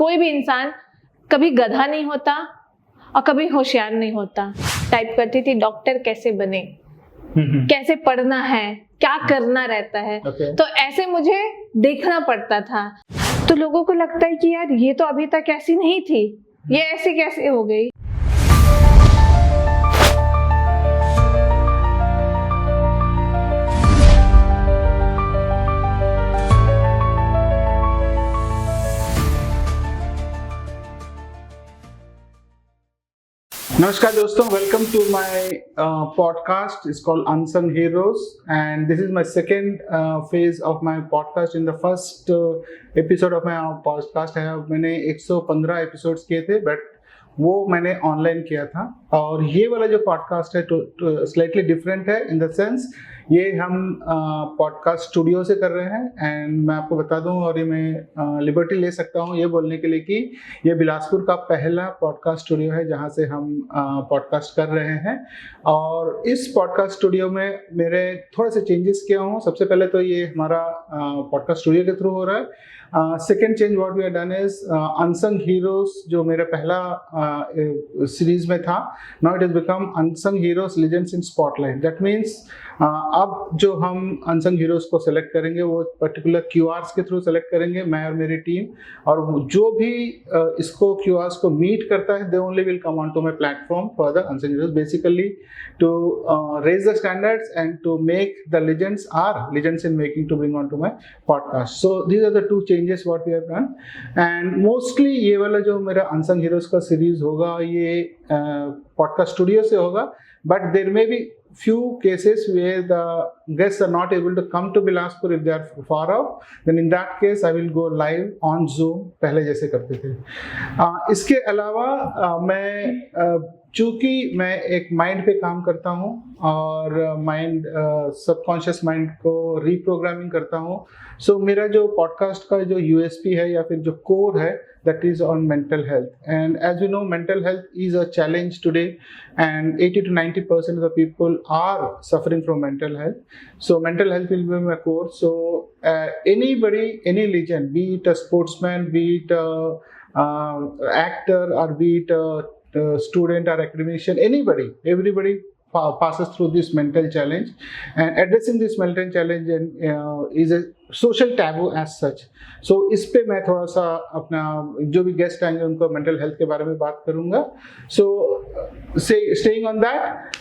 कोई भी इंसान कभी गधा नहीं होता और कभी होशियार नहीं होता। टाइप करती थी डॉक्टर कैसे बने, कैसे पढ़ना है, क्या करना रहता है। तो ऐसे मुझे देखना पड़ता था। तो लोगों को लगता है कि यार ये तो अभी तक ऐसी नहीं थी, ये ऐसे कैसे हो गई। Namaskar doston, welcome to my podcast. It's called Unsung Heroes, and this is my second phase of my podcast. In the first episode of my podcast मैंने 115 एपिसोड्स किए थे, बट वो मैंने ऑनलाइन किया था। और ये वाला जो पॉडकास्ट है स्लाइटली डिफरेंट है इन द सेंस ये हम पॉडकास्ट स्टूडियो से कर रहे हैं। एंड मैं आपको बता दूं, और ये मैं लिबर्टी ले सकता हूं ये बोलने के लिए कि ये बिलासपुर का पहला पॉडकास्ट स्टूडियो है जहां से हम पॉडकास्ट कर रहे हैं। और इस पॉडकास्ट स्टूडियो में मेरे थोड़े से चेंजेस किया हूँ। सबसे पहले तो ये हमारा पॉडकास्ट स्टूडियो के थ्रू हो रहा है। Second change what we have done is unsung heroes, जो मेरा पहला सीरीज में था, now it is become unsung heroes legends in spotlight. That means अब जो हम अनसंग हीरोज को सेलेक्ट करेंगे वो पर्टिकुलर क्यूआर्स के थ्रू सेलेक्ट करेंगे, मैं और मेरी टीम। और जो भी इसको क्यूआर्स को मीट करता है, they only will come on to my platform for the unsung heroes, basically to raise the standards and to make the legends in making to bring on to my podcast. So these are the two changes what we have done, and mostly ये वाला जो मेरा unsung heroes का series होगा ये podcast studio से होगा, but there may be few cases where the guests are not able to come to Bilaspur if they are far off. Then in that case I will go live on Zoom पहले जैसे करते थे। इसके अलावा मैं चूँकि मैं एक माइंड पे काम करता हूँ और माइंड सबकॉन्शियस माइंड को रीप्रोग्रामिंग करता हूँ। सो मेरा जो पॉडकास्ट का जो यूएसपी है या फिर जो कोर है, that is on mental health. And as we know, mental health is a challenge today, and 80 to 90% of the people are suffering from mental health. So mental health will be my core. So anybody, any legend, be it a sportsman, be it a actor, or be it a student or academician, everybody passes through this mental challenge, and addressing this mental challenge is a social taboo as such. So इस पे मैं थोड़ा सा अपना जो भी guest आएंगे उनको मेंटल हेल्थ के बारे में बात करूंगा। So staying on that,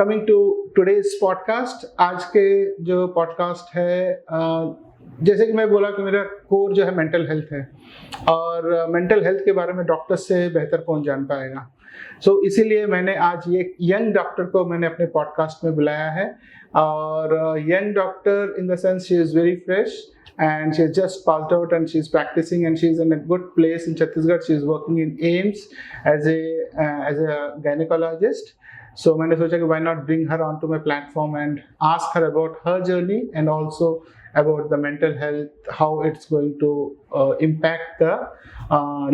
coming to today's podcast, आज के जो पॉडकास्ट है, जैसे कि मैं बोला कि मेरा कोर जो है मेंटल हेल्थ है, और मेंटल हेल्थ के बारे में डॉक्टर से बेहतर कौन जान पाएगा। सो इसीलिए मैंने आज ये यंग डॉक्टर को मैंने अपने पॉडकास्ट में बुलाया है। और young doctor in the sense she is very fresh and she has just passed out and she is practicing and she is in a good place in Chhattisgarh. She is working in AIIMS as a gynecologist. So मैंने सोचा कि why not bring her onto my platform and ask her about her journey and also about the mental health, how it's going to impact the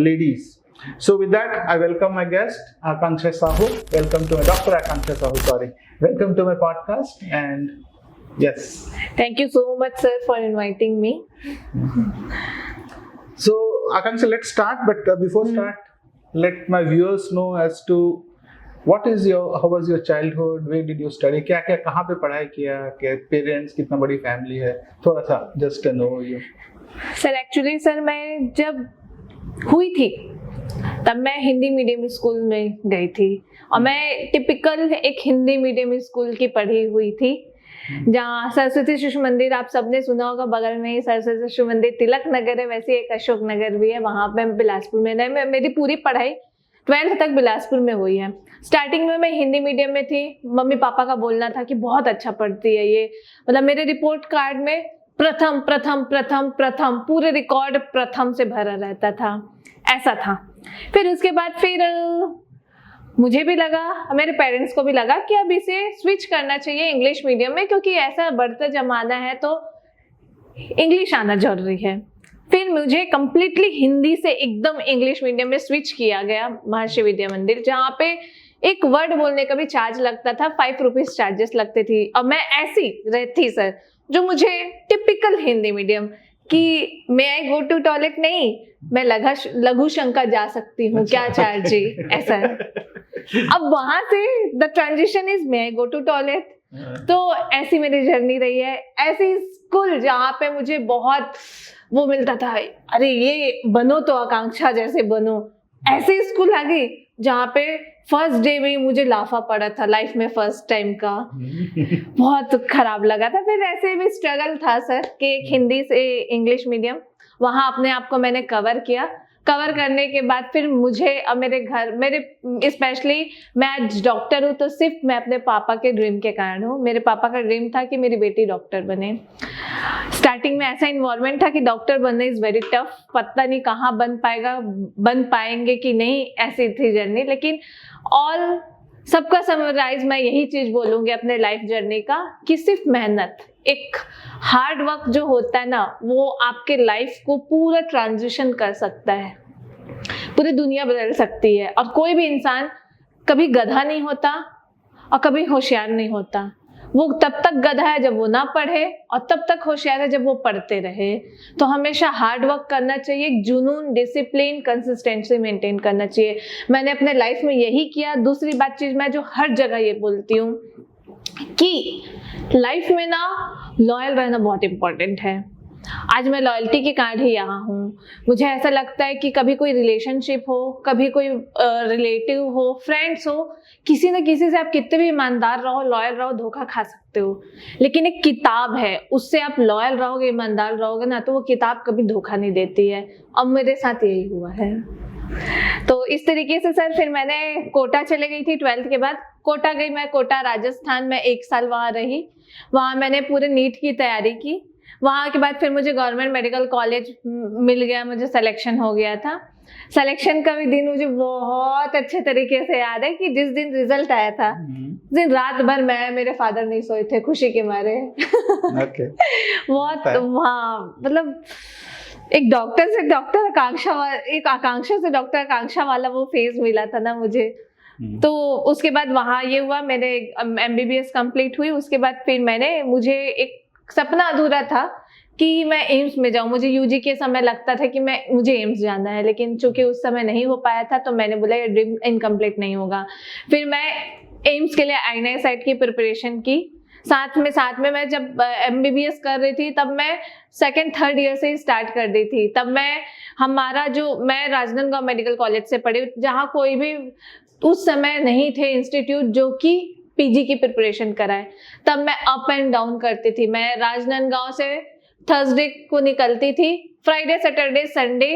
ladies. So with that, I welcome my guest, Akanksha Sahu. Welcome to my Dr. Akanksha Sahu. Sorry. Welcome to my podcast. And yes. Thank you so much, sir, for inviting me. So Akanksha, let's start. But before start, let my viewers know as to how was your childhood? Where did you study? क्या कहाँ पे पढ़ाई किया? क्या parents, कितना बड़ी family है? थोड़ा सा just to know you. Sir actually sir मैं जब हुई थी तब मैं हिंदी मीडियम स्कूल में गई थी, और मैं टिपिकल एक हिंदी मीडियम स्कूल की पढ़ी हुई थी, जहाँ सरस्वती शिशु मंदिर आप सबने सुना होगा, बगल में ही सरस्वती शिशु मंदिर तिलक नगर है, वैसे एक अशोक नगर भी है, वहाँ पे बिलासपुर में रहे। मेरी पूरी पढ़ाई 12th तक बिलासपुर में हुई है। स्टार्टिंग में मैं हिंदी मीडियम में थी। मम्मी पापा का बोलना था कि बहुत अच्छा पढ़ती है ये, मतलब मेरे रिपोर्ट कार्ड में प्रथम प्रथम प्रथम प्रथम, पूरे रिकॉर्ड प्रथम से भरा रहता था, ऐसा था। फिर उसके बाद फिर मुझे भी लगा, मेरे पेरेंट्स को भी लगा कि अब इसे स्विच करना चाहिए इंग्लिश मीडियम में, क्योंकि ऐसा बढ़ता जमाना है तो इंग्लिश आना जरूरी है। फिर मुझे कम्प्लीटली हिंदी से एकदम इंग्लिश मीडियम में स्विच किया गया महर्षि विद्या मंदिर, जहाँ पे एक वर्ड बोलने का भी चार्ज लगता था, 5 रुपीज चार्जेस लगते थी। और मैं ऐसी रहती सर जो मुझे टिपिकल हिंदी मीडियम कि मैं आई गो टू टॉयलेट नहीं, मैं लघु शंका जा सकती हूँ क्या चार्ज जी, ऐसा है। अब वहां से the transition is may I go to toilet. तो ऐसी मेरी जर्नी रही है। ऐसी स्कूल जहाँ पे मुझे बहुत वो मिलता था, अरे ये बनो तो आकांक्षा जैसे बनो, ऐसी स्कूल आ गई जहाँ पे फर्स्ट डे में मुझे लाफा पड़ा था लाइफ में फर्स्ट टाइम का। बहुत खराब लगा था। फिर ऐसे भी स्ट्रगल था सर कि एक हिंदी से इंग्लिश मीडियम, वहाँ अपने आप को मैंने कवर किया। कवर करने के बाद फिर मुझे अब मेरे स्पेशली मैं आज डॉक्टर हूँ तो सिर्फ मैं अपने पापा के ड्रीम के कारण हूँ। मेरे पापा का ड्रीम था कि मेरी बेटी डॉक्टर बने। स्टार्टिंग में ऐसा इन्वॉल्वमेंट था कि डॉक्टर बनना इज वेरी टफ, पता नहीं कहाँ बन पाएंगे कि नहीं, ऐसी थी जर्नी। लेकिन ऑल सबका समराइज मैं यही चीज बोलूंगी अपने लाइफ जर्नी का कि सिर्फ मेहनत, एक हार्ड वर्क जो होता है ना, वो आपके लाइफ को पूरा ट्रांजिशन कर सकता है, पूरी दुनिया बदल सकती है। और कोई भी इंसान कभी गधा नहीं होता और कभी होशियार नहीं होता। वो तब तक गधा है जब वो ना पढ़े, और तब तक होशियार है जब वो पढ़ते रहे। तो हमेशा हार्ड वर्क करना चाहिए, जुनून, डिसिप्लिन, कंसिस्टेंसी मेंटेन करना चाहिए। मैंने अपने लाइफ में यही किया। दूसरी बात चीज मैं जो हर जगह ये बोलती हूँ कि लाइफ में ना लॉयल रहना बहुत इंपॉर्टेंट है। आज मैं लॉयल्टी के कारण ही यहाँ हूँ। मुझे ऐसा लगता है कि कभी कोई रिलेशनशिप हो, कभी कोई रिलेटिव हो, फ्रेंड्स हो, किसी न किसी से आप कितने भी ईमानदार रहो, लॉयल रहो, धोखा खा सकते हो। लेकिन एक किताब है, उससे आप लॉयल रहोगे, ईमानदार रहोगे ना, तो वो किताब कभी धोखा नहीं देती है। अब मेरे साथ यही हुआ है। तो इस तरीके से सर फिर मैंने कोटा चले गई थी 12th के बाद। कोटा गई मैं, कोटा राजस्थान में 1 साल वहाँ रही। वहाँ मैंने पूरे नीट की तैयारी की। वहाँ के बाद फिर मुझे गवर्नमेंट मेडिकल कॉलेज मिल गया, मुझे सिलेक्शन हो गया था। सिलेक्शन का भी दिन मुझे बहुत अच्छे तरीके से याद है कि जिस दिन रिजल्ट आया था, उस दिन रात भर मैं मेरे फादर नहीं सोए थे खुशी के मारे। बहुत हाँ, मतलब एक डॉक्टर से डॉक्टर आकांक्षा वाला वो फेज मिला था ना मुझे। तो उसके बाद वहाँ ये हुआ, मेरे MBBS कंप्लीट हुई। उसके बाद फिर मुझे एक सपना अधूरा था कि मैं एम्स में जाऊं। मुझे UG के समय लगता था कि मुझे एम्स जाना है, लेकिन चूंकि उस समय नहीं हो पाया था तो मैंने बोला ये ड्रीम इनकम्प्लीट नहीं होगा। फिर मैं एम्स के लिए INI सेट की प्रिपरेशन की। साथ में मैं जब MBBS कर रही थी तब मैं 2nd 3rd ईयर से ही स्टार्ट कर दी थी। तब मैं राजनांदगांव मेडिकल कॉलेज से पढ़ी, जहाँ कोई भी उस समय नहीं थे इंस्टीट्यूट जो कि PG की प्रिपरेशन कराए। तब मैं अप एंड डाउन करती थी। मैं राजनांदगांव से थर्सडे को निकलती थी, फ्राइडे, सैटरडे, संडे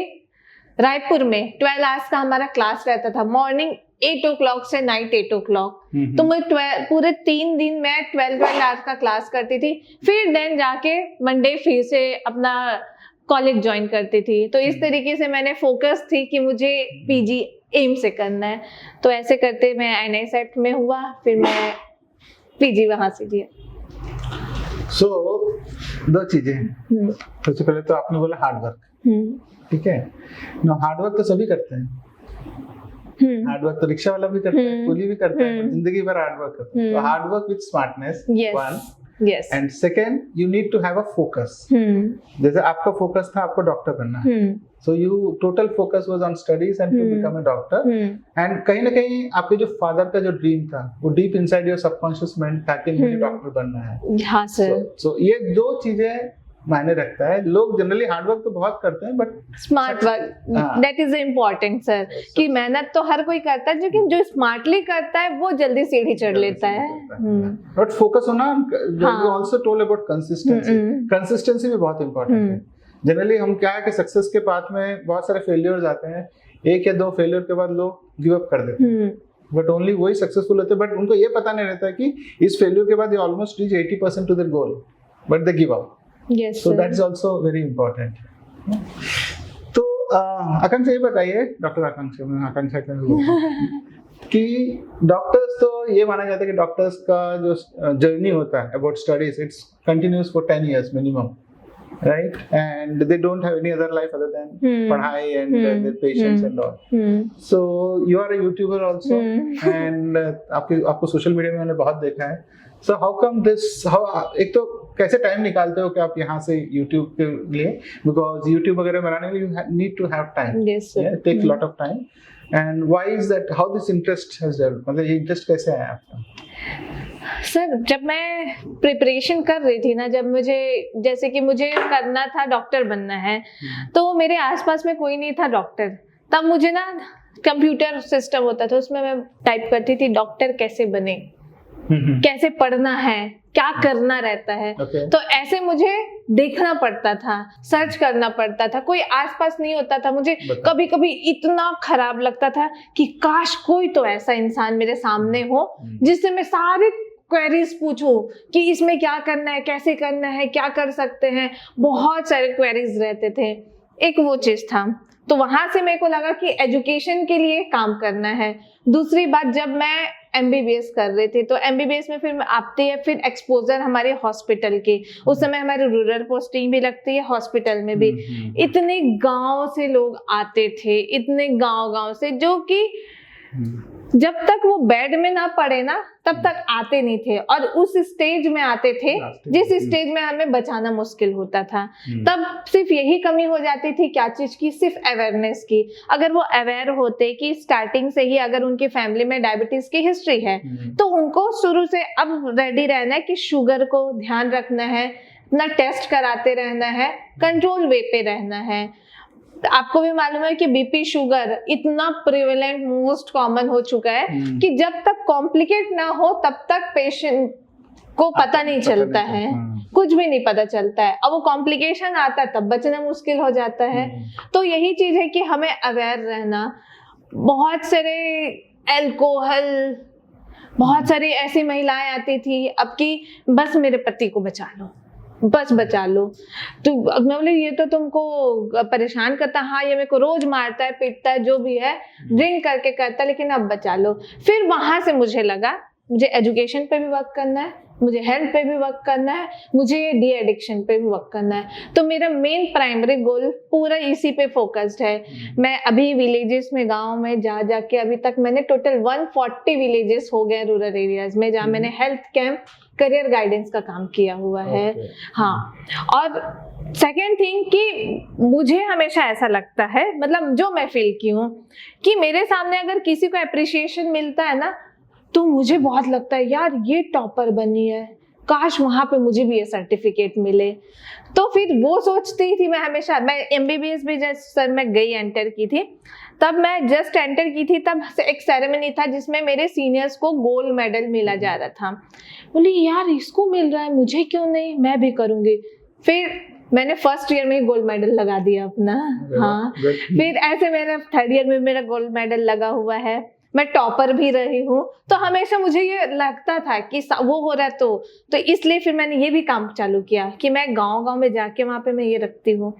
रायपुर में 12 आवर्स का हमारा क्लास रहता था, मॉर्निंग 8 o'clock से नाइट 8 o'clock। तो मैं पूरे 3 दिन मैं 12 आवर्स का क्लास करती थी। फिर देन जाके मंडे फिर से अपना कॉलेज ज्वाइन करती थी। तो इस तरीके से मैंने फोकस थी कि मुझे PG एम से करना है। तो ऐसे करते मैं INI सेट में हुआ, फिर मैं PG वहां से किया। So, 2 चीजें हैं। सबसे पहले तो आपने बोला हार्ड वर्क, ठीक है ना। हार्ड वर्क तो सभी करते हैं। हार्ड वर्क तो रिक्शा वाला भी करता है, कुली भी करता है, जिंदगी भर हार्ड वर्क करता है। तो hard work with smartness, one. Yes. And second, you need to have a focus. जैसे आपका फोकस था आपको डॉक्टर बनना है, so you total focus was on studies and to become a doctor. And कहीं ना कहीं आपके जो फादर का जो ड्रीम था वो deep inside your subconscious mind था कि मुझे डॉक्टर बनना है। हाँ सर। So ये 2 चीजें मायने रखता है। लोग जनरली हार्ड वर्क तो बहुत करते हैं, but smart work that is important sir, कि मेहनत तो हर कोई करता है, लेकिन जो स्मार्टली करता है वो जल्दी सीढ़ी चढ़ लेता है। बट फोकस होना, you also told about consistency. Consistency भी बहुत इंपॉर्टेंट है। जनरली हम क्या है कि सक्सेस के पाथ में बहुत सारे फेलियर्स आते हैं, 1 या 2 फेलियर के बाद लोग गिव अप कर देते हैं, बट ओनली वही सक्सेसफुल होते हैं। बट उनको ये पता नहीं रहता कि इस फेलियर के बाद ये almost reach 80% to their goal, but they give up. Yes, so that is also very important. तो आकांक्षा ये बताइए, डॉक्टर आकांक्षा कि डॉक्टर्स तो ये माना जाता है कि डॉक्टर्स का जो जर्नी होता है about studies, it's continuous for 10 years minimum. right? And they don't have any other life other than padhai and their patients and all. So you are a YouTuber also, and आपको social media में मैंने बहुत देखा है. So how come this? एक तो कैसे time निकालते हो कि आप यहाँ से YouTube के लिए, because YouTube वगैरह बनाने के लिए you need to have time. Yes, sir. Yeah, it takes a lot of time. And why is that? How this interest has developed? मतलब ये इंटरेस्ट कैसे आया आपका? सर जब मैं प्रिपरेशन कर रही थी ना, जब मुझे जैसे कि मुझे करना था, डॉक्टर बनना है, तो मेरे आसपास में कोई नहीं था डॉक्टर. तब मुझे ना कंप्यूटर सिस्टम होता था, उसमें मैं टाइप करती थी डॉक्टर कैसे बने, कैसे पढ़ना है, क्या करना रहता है. तो ऐसे मुझे देखना पड़ता था, सर्च करना पड़ता था, कोई आसपास नहीं होता था. मुझे कभी कभी इतना खराब लगता था कि काश कोई तो ऐसा इंसान मेरे सामने हो जिससे मैं सारे क्वेरीज पूछूं कि इसमें क्या करना है, कैसे करना है, क्या कर सकते हैं. बहुत सारे क्वेरीज रहते थे. एक वो चीज था, तो वहां से मेरे को लगा कि एजुकेशन के लिए काम करना है. दूसरी बात, जब मैं MBBS कर रहे थे, तो MBBS में फिर आती है फिर एक्सपोजर हमारे हॉस्पिटल के. उस समय हमारे रूरल पोस्टिंग भी लगती है, हॉस्पिटल में भी. इतने गांव से लोग आते थे, इतने गांव से, जो कि जब तक वो बेड में ना पड़े ना तब तक आते नहीं थे, और उस स्टेज में आते थे जिस स्टेज में हमें बचाना मुश्किल होता था. तब सिर्फ यही कमी हो जाती थी, क्या चीज की, सिर्फ अवेयरनेस की. अगर वो अवेयर होते कि स्टार्टिंग से ही अगर उनकी फैमिली में डायबिटीज की हिस्ट्री है, तो उनको शुरू से अब रेडी रहना है कि शुगर को ध्यान रखना है, अपना टेस्ट कराते रहना है, कंट्रोल वे पे रहना है. आपको भी मालूम है कि बीपी शुगर इतना प्रिवेलेंट, मोस्ट कॉमन हो चुका है कि जब तक कॉम्प्लिकेट ना हो तब तक पेशेंट को पता नहीं चलता है, कुछ भी नहीं पता चलता है. अब वो कॉम्प्लिकेशन आता है तब बचना मुश्किल हो जाता है. तो यही चीज है कि हमें अवेयर रहना. बहुत सारे अल्कोहल, बहुत सारी ऐसी महिलाएं आती थी अब की बस मेरे पति को बचा लो, बस बचा लो. तो मैं बोली ये तो तुमको परेशान करता, हाँ ये मेरे को रोज मारता है, पीटता है, जो भी है, ड्रिंक करके करता है, लेकिन अब बचा लो. फिर वहां से मुझे लगा मुझे एजुकेशन पे भी वर्क करना है, मुझे हेल्थ पे भी वर्क करना है, मुझे डी एडिक्शन पे भी वर्क करना है. तो मेरा मेन प्राइमरी गोल पूरा इसी पे फोकस्ड है. मैं अभी विलेजेस में, गांव में जा जाके अभी तक मैंने टोटल 140 विलेजेस हो गए रूरल एरियाज में, जहाँ मैंने हेल्थ कैंप, करियर गाइडेंस का काम किया हुआ है. हाँ, और सेकेंड थिंग कि मुझे हमेशा ऐसा लगता है, मतलब जो मैं फील की हूँ, कि मेरे सामने अगर किसी को अप्रिसिएशन मिलता है ना, तो मुझे बहुत लगता है यार ये टॉपर बनी है, काश वहां पे मुझे भी ये सर्टिफिकेट मिले. तो फिर वो सोचती थी मैं हमेशा. मैं MBBS भी जस्ट सर मैं गई, एंटर की थी, तब मैं जस्ट एंटर की थी, तब एक सेरेमनी था जिसमें मेरे सीनियर्स को गोल्ड मेडल मिला जा रहा था. बोली यार इसको मिल रहा है, मुझे क्यों नहीं, मैं भी करूंगी. फिर मैंने फर्स्ट ईयर में ही गोल्ड मेडल लगा दिया अपना. हाँ, फिर ऐसे मेरा थर्ड ईयर में मेरा गोल्ड मेडल लगा हुआ है. मैं टॉपर भी रही हूँ. तो हमेशा मुझे ये लगता था कि वो हो रहा है, तो इसलिए फिर मैंने ये भी काम चालू किया कि मैं गांव में जाके वहां पे मैं ये रखती हूँ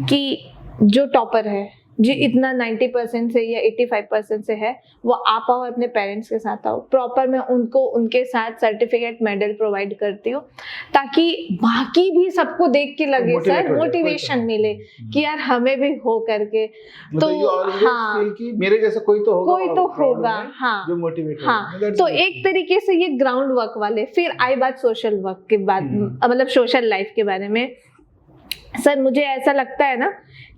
कि जो टॉपर है, जो इतना 90% से या 85% से है, वो आप आओ अपने पेरेंट्स के साथ आओ. प्रॉपर मैं उनको उनके साथ सर्टिफिकेट, मेडल प्रोवाइड करती हूँ, ताकि बाकी भी सबको देख के लगे सर मोटिवेशन मिले कि यार हमें भी हो करके. तो हाँ, मेरे जैसा कोई तो होगा. हाँ, जो मोटिवेट. हाँ, तो एक तरीके से ये ग्राउंड वर्क वाले. फिर आई बात सोशल वर्क के बाद, मतलब सोशल लाइफ के बारे में. सर मुझे ऐसा लगता है ना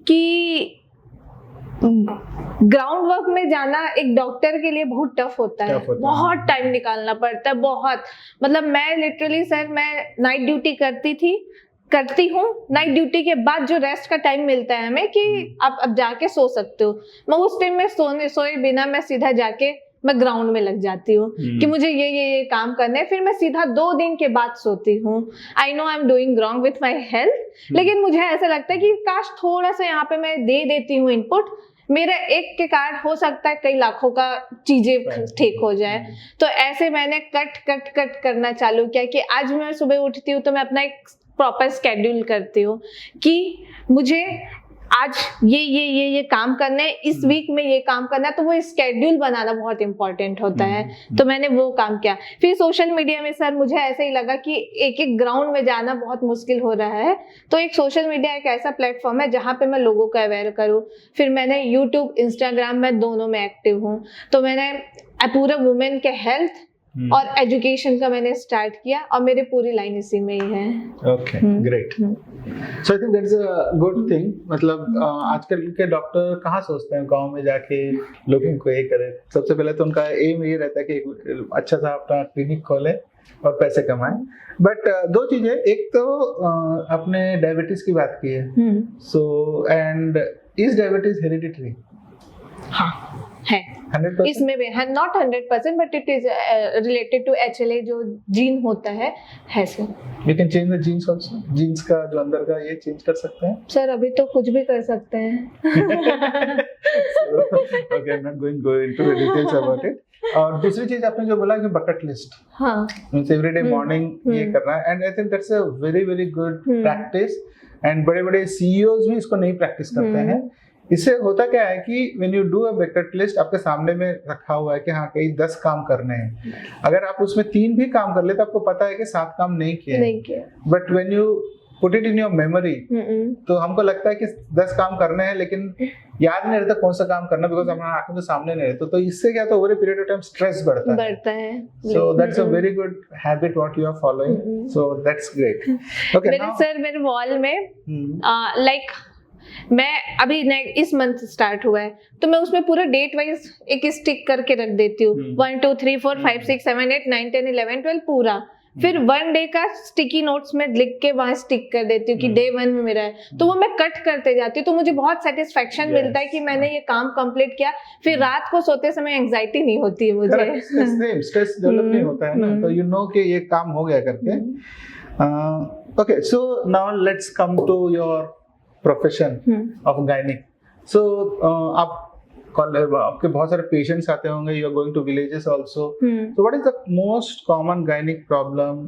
कि ग्राउंड वर्क में जाना एक डॉक्टर के लिए बहुत टफ होता है. बहुत टाइम निकालना पड़ता है, बहुत. मतलब मैं लिटरली सर, मैं नाइट ड्यूटी करती हूँ. नाइट ड्यूटी के बाद जो रेस्ट का टाइम मिलता है हमें कि आप अब जाके सो सकते हो, मैं उस टाइम में सोए बिना मैं सीधा जाके मैं ग्राउंड में लग जाती हूँ कि मुझे ये काम करना है. फिर मैं सीधा 2 दिन के बाद सोती हूँ. I know I am doing wrong with my health, लेकिन मुझे ऐसा लगता है कि काश थोड़ा सा यहाँ पे मैं दे देती हूँ इनपुट. मेरा एक के कारण हो सकता है कई लाखों का चीजें ठीक हो जाए. तो ऐसे मैंने कट करना चालू किया कि आज मैं सुबह उठती हूँ तो मैं अपना एक प्रॉपर स्केड्यूल करती हूँ कि मुझे आज ये काम करना है, इस वीक में ये काम करना है, तो वो स्केड्यूल बनाना बहुत इंपॉर्टेंट होता है। तो मैंने वो काम किया। फिर सोशल मीडिया में सर मुझे ऐसे ही लगा कि एक एक ग्राउंड में जाना बहुत मुश्किल हो रहा है, तो एक सोशल मीडिया एक ऐसा प्लेटफॉर्म है जहाँ पे मैं लोगों को अवेयर करूँ। फिर मैंने यूट्यूब, इंस्टाग्राम में दोनों में एक्टिव हूँ, तो मैंने पूरा वुमेन के हेल्थ और एजुकेशन का मैंने स्टार्ट किया और मेरी पूरी लाइन इसी में ही है। Okay, great. So I think that's a good thing. मतलब आजकल के डॉक्टर कहाँ सोचते हैं गांव में जाके लोगों को ये करें। सबसे पहले तो उनका एम ये रहता है कि एक अच्छा सा अपना क्लिनिक खोले और पैसे कमाएं। बट दो चीजें, एक तो आपने डायबिटीज की बात की है, so and is diabetes hereditary? हाँ है 100%? इसमें भी है, not 100% but it is related to HLA जो जीन होता है sir. You can change the genes also. Genes का जो अंदर का ये चेंज कर सकते हैं सर? अभी तो कुछ भी कर सकते हैं। Okay, I am not going go into the details about it. और दूसरी चीज आपने जो बोला कि बकेट लिस्ट, हाँ, मींस एवरीडे मॉर्निंग ये करना है, and I think that's a very very good practice. And बड़े बड़े CEOs भी इसको नहीं प्रैक्टिस करते हैं। इससे होता क्या है कि when you do a bucket list, आपके सामने में रखा हुआ है कि हाँ कई 10 काम करने हैं। अगर आप उसमें 3 भी काम कर ले तो आपको पता है कि 7 काम नहीं किए। But when you put it in your memory, तो हमको लगता है कि 10 काम करने हैं, लेकिन याद नहीं रहता कौन सा काम करना, बिकॉज हमारे आंखों के सामने नहीं रहता। तो इससे क्या, तो over a period of time stress बढ़ता है। So that's a very good habit what you are following, so that's great. Okay, मेरे सर मेरे वॉल में लाइक मैं अभी इस मंथ स्टार्ट हुआ है, तो मैं उसमें पूरा डेट वाइज एक स्टिक करके रख देती हूँ। 1 2 3 4 5 6 7 8 9 10 11 12 पूरा। फिर 1 डे का स्टिकी नोट्स में लिख के वहां स्टिक कर देती हूँ कि डे 1 में मेरा है, तो वो मैं कट करते जाती हूँ। तो मुझे बहुत सेटिस्फेक्शन मिलता है कि मैंने ये काम कंप्लीट किया। फिर रात को सोते समय एंजाइटी नहीं होती है मुझे। स्ट्रेस डेवलप नहीं होता है ना, तो यू नो कि ये काम हो गया करके। Okay, so now let's come to your profession of gynaec. So आप आपके बहुत सारे पेशेंट्स आते होंगे, you are going to villages also, so what is the most common gynaec problem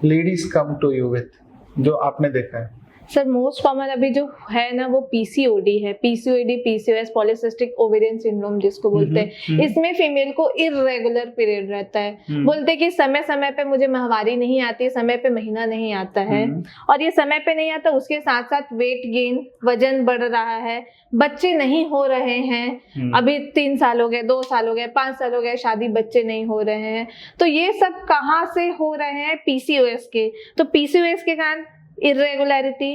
ladies come to you with, जो आपने देखा है? सर मोस्ट कॉमन अभी जो है ना वो PCOD है। PCOD, PCOS, polycystic ovarian syndrome जिसको बोलते हैं। इसमें फीमेल को इर्रेगुलर पीरियड रहता है। बोलते हैं कि समय समय पे मुझे माहवारी नहीं आती, समय पे महीना नहीं आता है, और ये समय पे नहीं आता, उसके साथ साथ वेट गेन, वजन बढ़ रहा है, बच्चे नहीं हो रहे हैं, अभी 3 साल हो गए, 2 साल हो गए, 5 साल हो गए शादी, बच्चे नहीं हो रहे हैं। तो ये सब कहाँ से हो रहे हैं? PCOS के। तो PCOS के कारण इरेगुलरिटी,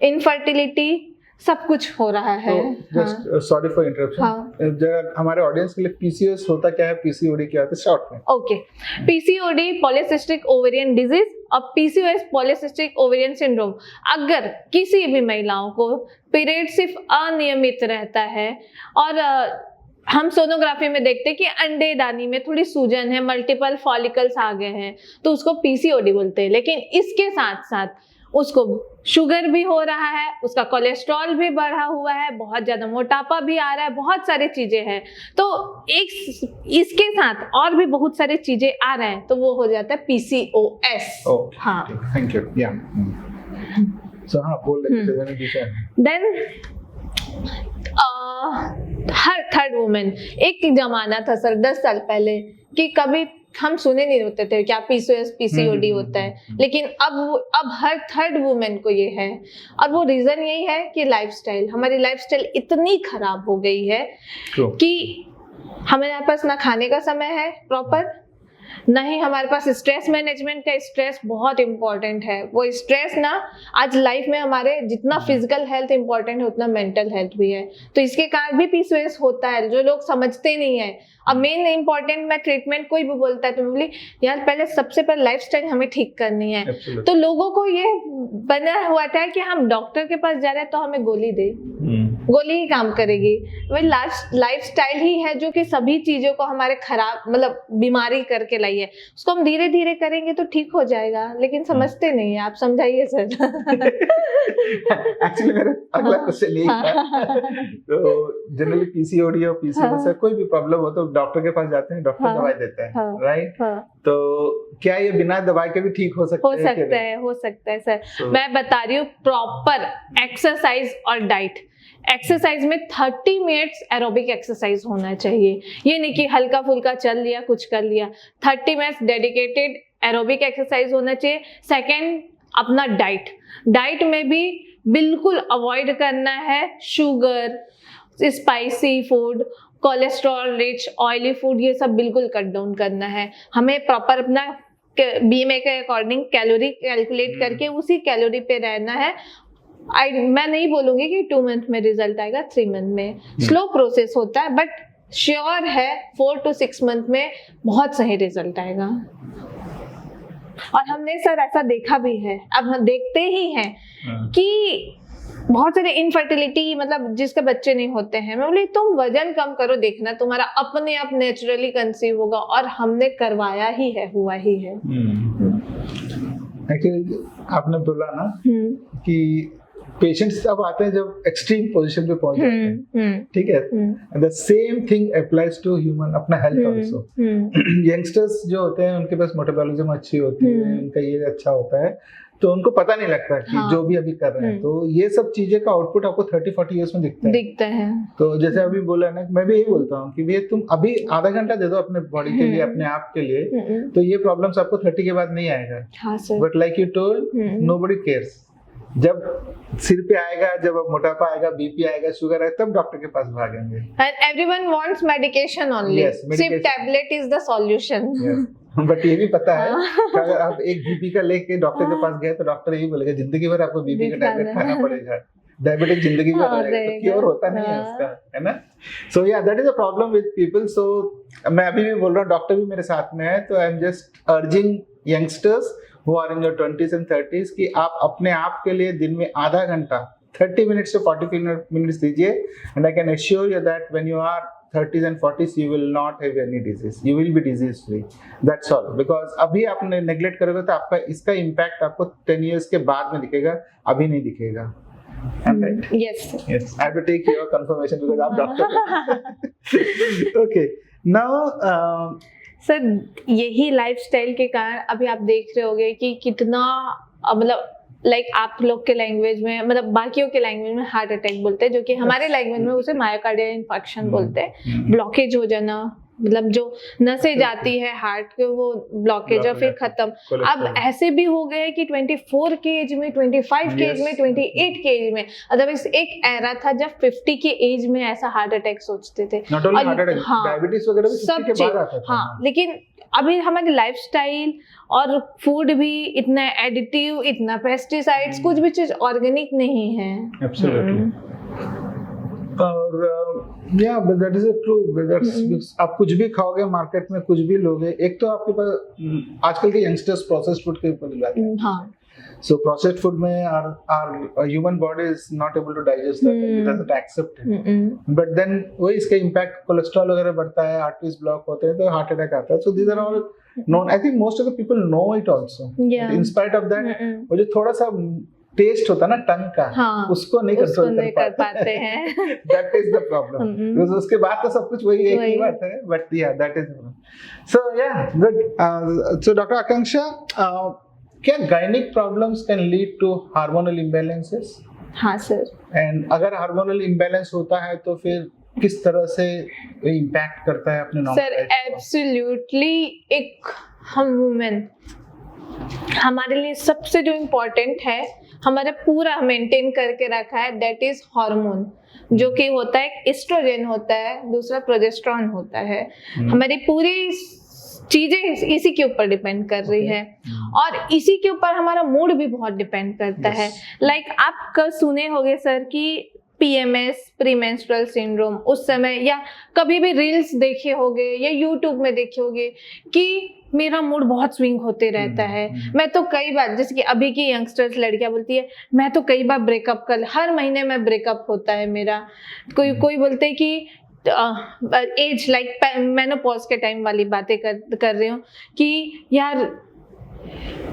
इनफर्टिलिटी, सब कुछ हो रहा है। जस्ट सॉरी फॉर इंटरप्शन, जरा हमारे ऑडियंस के लिए PCOS होता क्या है, PCOD क्या होता है, शॉर्ट में? Okay, PCOD polycystic ovarian disease और PCOS पॉलीसिस्टिक ओवेरियन सिंड्रोम। अगर किसी भी महिलाओं को पीरियड सिर्फ अनियमित रहता है और हम सोनोग्राफी में देखते हैं कि अंडेदानी में थोड़ी सूजन है, मल्टीपल फॉलिकल्स आ गए हैं, तो उसको PCOD बोलते हैं। लेकिन इसके साथ साथ उसको शुगर भी हो रहा है, उसका कोलेस्ट्रॉल भी बढ़ा हुआ है, बहुत ज्यादा मोटापा भी आ रहा है, बहुत सारी चीजें हैं। तो एक इसके साथ और भी बहुत सारी चीजें आ रहे हैं, तो वो हो जाता है PCOS। हाँ, थैंक यू। या सो हाँ, बोल रहे थे। देन हर थर्ड वुमेन, एक जमाना था सर 10 साल पहले कि कभी हम सुने नहीं होते थे क्या PCOS PCOD होता है, लेकिन अब हर थर्ड वुमेन को ये है। और वो रीजन यही है कि लाइफस्टाइल, हमारी लाइफस्टाइल इतनी खराब हो गई है कि हमारे पास ना खाने का समय है प्रॉपर, ना ही हमारे पास स्ट्रेस मैनेजमेंट का। स्ट्रेस बहुत इंपॉर्टेंट है। वो स्ट्रेस ना आज लाइफ में हमारे जितना फिजिकल हेल्थ इंपॉर्टेंट है उतना मेंटल हेल्थ भी है। तो इसके कारण भी PCOS होता है, जो लोग समझते नहीं है। अब मेन इंपॉर्टेंट, मैं ट्रीटमेंट कोई भी बोलता है तो मैं बोली यार पहले सबसे पहले लाइफस्टाइल हमें ठीक करनी है। तो लोगों को ये बना हुआ था कि हम डॉक्टर के पास जा रहे हैं तो हमें गोली दे, गोली ही काम करेगी। वही लाइफस्टाइल ही है जो कि सभी चीजों को हमारे खराब मतलब बीमारी करके लाई है। उसको हम धीरे धीरे करेंगे तो ठीक हो जाएगा, लेकिन समझते नहीं है। आप समझाइए सर। एक्चुअली मेरा अगला क्वेश्चन यही था। तो जनरली PCOD और PCOS से कोई भी प्रॉब्लम हो तो डॉक्टर के पास जाते हैं, डॉक्टर दवाई देते हैं, राइट? तो क्या ये बिना दवाई के भी ठीक हो सकते हैं? हो सकता है सर। मैं बता रही हूँ, प्रॉपर एक्सरसाइज और डाइट। एक्सरसाइज में 30 मिनट्स एरोबिक एक्सरसाइज होना चाहिए। ये नहीं कि हल्का फुल्का चल लिया, कुछ कर लिया। 30 मिनट्स डेडिकेटेड एरोबिक एक्सरसाइज होना चाहिए। सेकेंड, अपना डाइट में भी बिल्कुल अवॉइड करना है sugar, spicy food, cholesterol rich, oily food, ये सब बिल्कुल कट डाउन करना है। हमें प्रॉपर अपना बीएमआई के अकॉर्डिंग कैलोरी कैलकुलेट करके उसी कैलोरी पे रहना है। मैं नहीं बोलूंगी कि 2 मंथ में रिजल्ट आएगा, 3 मंथ में। स्लो प्रोसेस होता है, बट श्योर है 4 to 6 मंथ में बहुत सही रिजल्ट आएगा। और हमने सर ऐसा देखा भी है, अब हम देखते ही हैं कि बहुत सारे इनफर्टिलिटी, मतलब जिसके बच्चे नहीं होते हैं, मैं बोली तुम वजन कम करो, देखना तुम्हारा अपने आप नेचुरली कंसीव होगा। और हमने करवाया ही है, हुआ ही है। एक्चुअली आपने बोला ना कि पेशेंट्स अब आते हैं जब एक्सट्रीम पोजीशन पे पहुंच जाते हैं, ठीक है। The same thing applies to human, अपना हेल्थ आल्सो। यंगस्टर्स जो होते हैं उनके पास मेटाबॉलिज्म अच्छी होती है, उनका ये अच्छा होता है, तो उनको पता नहीं लगता कि जो भी अभी कर रहे हैं। तो ये सब चीजें का आउटपुट आपको 30-40 ईयर्स में दिखता है। तो जैसे अभी बोला ना, मैं भी यही बोलता हूँ कि भैया तुम अभी आधा घंटा दे दो अपने बॉडी के लिए, अपने आप के लिए, तो ये प्रॉब्लम्स आपको 30 के बाद नहीं आएगा। But like you told, nobody cares. जब सिर पे आएगा, जब मोटापा आएगा, बीपी आएगा, शुगर आएगा, तब डॉक्टर के पास भागेंगे। And everyone wants medication only. Yes, medication. सिर्फ tablet is the solution. But ये भी पता है कि अगर आप एक बीपी का लेके डॉक्टर के पास गए तो डॉक्टर यही बोलेगा जिंदगी भर आपको बीपी का टैबलेट खाना पड़ेगा, डायबिटिक जिंदगी भर रहेगा, तो क्योर होता नहीं है उसका, है ना। So yeah that is a problem with people. So मैं अभी भी बोल रहा हूँ, डॉक्टर भी मेरे साथ में है, तो I am just urging youngsters who are in your 20s and 30s कि आप अपने आप के लिए दिन में आधा घंटा 30 minutes to 40 minutes दीजिए, and I can assure you that when you are 30s and 40s you will not have any disease, you will be disease free, that's all। because अभी आपने नेग्लेक्ट करोगे तो आपका इसका इम्पैक्ट आपको 10 years के बाद में दिखेगा, अभी नहीं दिखेगा। Right? Yes. Yes, I have to take your confirmation because I'm doctor। Okay, now sir यही लाइफस्टाइल के कारण अभी आप देख रहे होंगे कि कितना, मतलब लाइक आप लोग के लैंग्वेज में, मतलब बाकियों के लैंग्वेज में हार्ट अटैक बोलते हैं, जो कि हमारे लैंग्वेज में उसे मायोकार्डियल इन्फेक्शन बोलते हैं। ब्लॉकेज हो जाना, मतलब जो नसें जाती है हार्ट के, वो ब्लॉकेज और फिर खत्म। अब ऐसे भी हो गए कि 24 के एज में, 25 के एज में, 28 के एज में, अदरवाइज एक एरा था जब 50 के एज में ऐसा हार्ट अटैक सोचते थे। डायबिटीज वगैरह भी 50 के बाद आता था। हाँ, लेकिन अभी हमारी लाइफस्टाइल और फूड भी इतना एडिटिव, इतना पेस्टिसाइड्स, कुछ भी चीज ऑर्गेनिक नहीं है। एब्सोल्युटली। और या दैट इज ट्रू। आप कुछ भी खाओगे मार्केट में, कुछ भी लोगे, एक तो आपके पास आजकल के यंगस्टर्स प्रोसेस्ड फूड के ऊपर जाते हैं। हाँ। So processed food में our human body is not able to digest that, it doesn't accept it. But then वो इसका impact कोलेस्ट्रॉल वगैरह बढ़ता है, आर्टरीज ब्लॉक होते हैं, तो हार्ट अटैक आता है। So these are all known. I think most of the people know it also. Yeah. In spite of that, वो जो थोड़ा सा टेस्ट होता है ना टंग का, हाँ, उसको नहीं कंट्रोल कर पाते हैं। That is the problem. Because उसके बाद तो सब कुछ वही एक ही बात है। But yeah, that is so yeah, good. So Dr. Akanksha, क्या gynaec problems can lead to hormonal imbalances? हाँ सर। एंड अगर हार्मोनल इम्बैलेंस होता है तो फिर किस तरह से इम्पैक्ट करता है अपने नॉर्मल लाइफ? सर एब्सोल्युटली, एक हम वुमेन, हमारे लिए सबसे जो इम्पोर्टेंट है, हमारा पूरा मेंटेन करके रखा है, दैट इज हार्मोन, जो कि होता है एस्ट्रोजन होता है, दूसरा प्रोजेस्टेरोन होता है। हमारी पूरी चीजें इसी के ऊपर डिपेंड कर रही है, और इसी के ऊपर हमारा मूड भी बहुत डिपेंड करता है। लाइक आप कल सुने होंगे सर कि PMS, प्रीमेंस्ट्रुअल सिंड्रोम, उस समय, या कभी भी रील्स देखे होंगे या यूट्यूब में देखे होंगे कि मेरा मूड बहुत स्विंग होते रहता है। मैं तो कई बार, जैसे कि अभी की यंगस्टर्स लड़कियां बोलती है, मैं तो कई बार ब्रेकअप हर महीने में ब्रेकअप होता है मेरा। कोई बोलते है कि एज लाइक मेनोपॉज के टाइम वाली बातें कर रही हूँ कि यार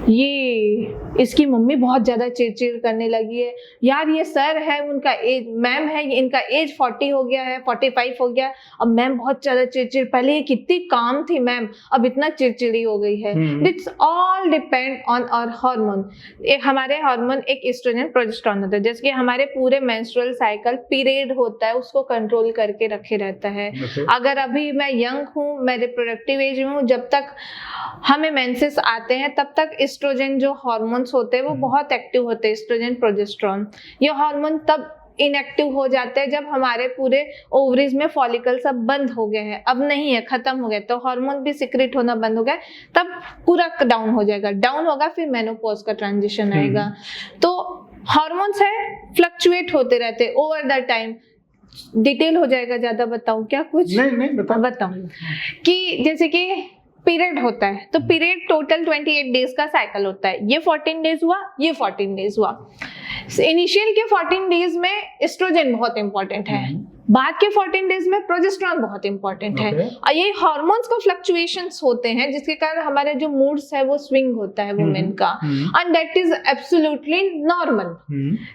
ये इसकी मम्मी बहुत ज्यादा चिड़चिड़ करने लगी है, यार ये सर है उनका एज, मैम है इनका एज 40 हो गया है, 45 हो गया, अब मैम बहुत ज्यादा चिड़चिड़, पहले ये कितनी काम थी मैम, अब इतना चिड़चिड़ी हो गई है। It's all depend on our hormone. हमारे हार्मोन एक एस्ट्रोजन प्रोजेस्टेरोन होता है, जैसे कि हमारे पूरे मेंस्ट्रुअल साइकिल पीरियड होता है उसको कंट्रोल करके रखे रहता है। अगर अभी मैं यंग हूँ, मैं रिप्रोडक्टिव एज में हूँ, जब तक हमें मेंसेस आते हैं तब तक एस्ट्रोजन जो हार्मोन्स होते हैं वो बहुत एक्टिव होते हैं, एस्ट्रोजन प्रोजेस्टेरोन। ये हार्मोन तब इनएक्टिव हो जाते हैं जब हमारे पूरे ओवरीज में फॉलिकल सब बंद हो गए हैं, अब नहीं है, खत्म हो गया, तो हार्मोन भी सिक्रेट होना बंद हो गया, तब पूरा डाउन हो जाएगा, डाउन होगा फिर मेनोपॉज का ट्रांजिशन आएगा। तो हार्मोन्स है फ्लक्चुएट होते रहते ओवर द टाइम। डिटेल हो जाएगा, ज्यादा बताऊं क्या? कुछ नहीं बताऊं कि जैसे कि पीरियड होता है, तो पीरियड टोटल 28 डेज का साइकिल होता है, ये 14 डेज हुआ, ये 14 डेज हुआ। इनिशियल के 14 डेज में एस्ट्रोजन बहुत इंपॉर्टेंट है, बाद के 14 डेज में प्रोजेस्टेरोन बहुत इंपॉर्टेंट है। और ये हार्मोन्स का फ्लक्चुएशंस होते हैं जिसके कारण हमारे जो मूड्स है वो स्विंग होता है वुमेन का, and that is absolutely normal.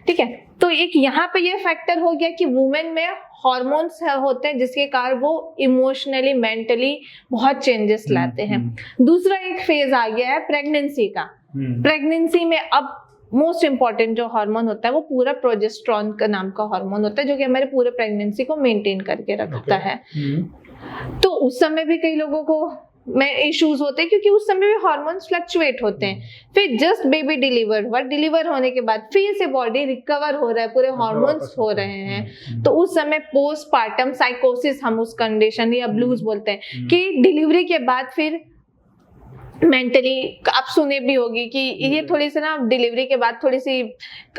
ठीक है, तो एक यहाँ पे ये फैक्टर हो गया कि वुमेन में हार्मोन्स होते हैं जिसके कारण वो इमोशनली मेंटली बहुत चेंजेस लाते हैं। दूसरा एक फेज आ गया है प्रेगनेंसी का। प्रेगनेंसी में अब मोस्ट इंपॉर्टेंट जो हार्मोन होता है वो पूरा प्रोजेस्टेरोन का नाम का हार्मोन होता है, जो कि हमारे पूरे प्रेगनेंसी को मेंटेन करके रखता है। तो उस समय भी कई लोगों को में इश्यूज होते हैं क्योंकि उस समय भी हार्मोन्स फ्लक्चुएट होते हैं। फिर जस्ट बेबी डिलीवर होने के बाद फिर से बॉडी रिकवर हो रहा है, पूरे हार्मोन्स हो रहे हैं, तो उस समय पोस्टपार्टम साइकोसिस हम उस कंडीशन या ब्लूज बोलते हैं कि डिलीवरी के बाद फिर मेंटली आप सुने भी होगी कि ये थोड़ी सी ना डिलीवरी के बाद थोड़ी सी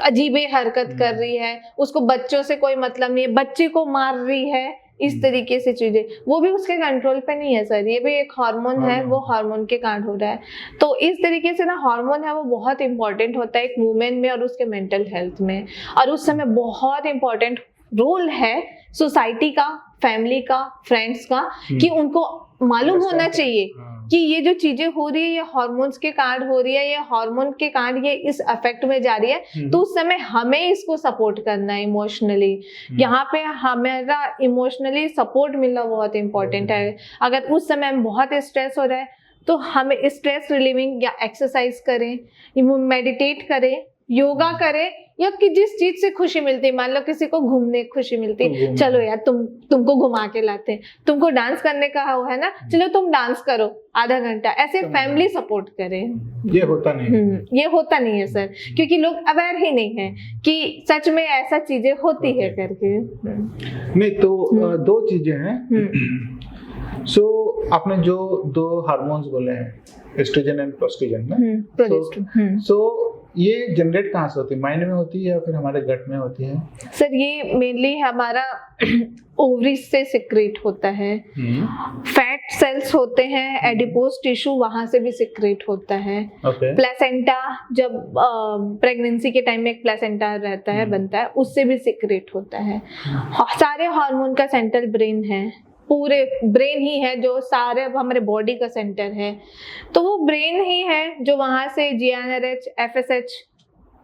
अजीबे हरकत कर रही है, उसको बच्चों से कोई मतलब नहीं है, बच्चे को मार रही है, इस तरीके से चीजें, वो भी उसके कंट्रोल पे नहीं है सर, ये भी एक हार्मोन है, वो हार्मोन के कारण हो रहा है। तो इस तरीके से ना हार्मोन है वो बहुत इंपॉर्टेंट होता है एक वुमेन में और उसके मेंटल हेल्थ में। और उस समय बहुत इंपॉर्टेंट रोल है सोसाइटी का, फैमिली का, फ्रेंड्स का, कि उनको मालूम होना चाहिए कि ये जो चीजें हो रही है ये हार्मोन्स के कारण हो रही है, ये हार्मोन के कारण ये इस अफेक्ट में जा रही है, तो उस समय हमें इसको सपोर्ट करना है इमोशनली। यहाँ पे हमारा इमोशनली सपोर्ट मिलना बहुत इंपॉर्टेंट है। अगर उस समय हम बहुत स्ट्रेस हो रहा है तो हमें स्ट्रेस रिलीविंग या एक्सरसाइज करें, मेडिटेट करें, योगा करें, या कि जिस चीज से खुशी मिलती है, मान लो किसी को घूमने खुशी मिलती है, चलो यार तुमको घुमा के लाते हैं, तुमको डांस करने का है ना, चलो तुम डांस करो आधा घंटा, ऐसे फैमिली सपोर्ट करें। ये होता नहीं ये होता नहीं है सर, क्योंकि लोग अवेयर ही नहीं है कि सच में ऐसा चीजें होती है करके। नहीं तो दो चीजें हैं। सो आपने जो दो हार्मोन्स बोले हैं, एस्ट्रोजन एंड प्रोजेस्टेरोन, सो ये जनरेट कहाँ से होती है? माइंड में होती है या फिर हमारे गट में होती है? सर ये मेनली हमारा ओवरीज से सिक्रेट होता है, फैट सेल्स होते हैं, एडिपोज टिश्यू वहां से भी सिक्रेट होता है। प्लेसेंटा, जब प्रेगनेंसी के टाइम में एक प्लेसेंटा रहता है, बनता है, उससे भी सिक्रेट होता है। सारे हार्मोन का सेंट्रल ब्रेन है, पूरे ब्रेन ही है जो सारे हमारे बॉडी का सेंटर है, तो वो ब्रेन ही है जो वहां से GnRH, FSH,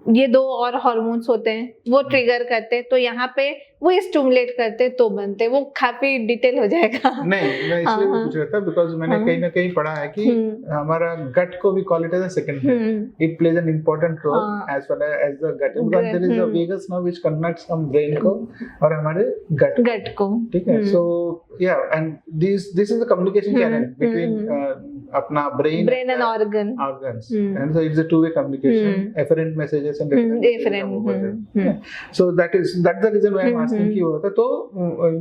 ये दो और हार्मोन्स होते हैं वो ट्रिगर करते हैं, तो यहाँ पे वो स्टिमुलेट करते तो बनते, वो काफी डिटेल हो जाएगा। नहीं मैं इसलिए पूछ रहा था बिकॉज मैंने कहीं ना कहीं पढ़ा है कि हमारा गट को भी call it as a second brain, it plays an important role as well as the gut, because there is a vagus nerve which connects हम ब्रेन को और हमारे गट को। ठीक है, so yeah and this is the communication channel between अपना brain and organs, and so it's a two way communication, afferent messages and different, so that's the reason why I am asking की होता। तो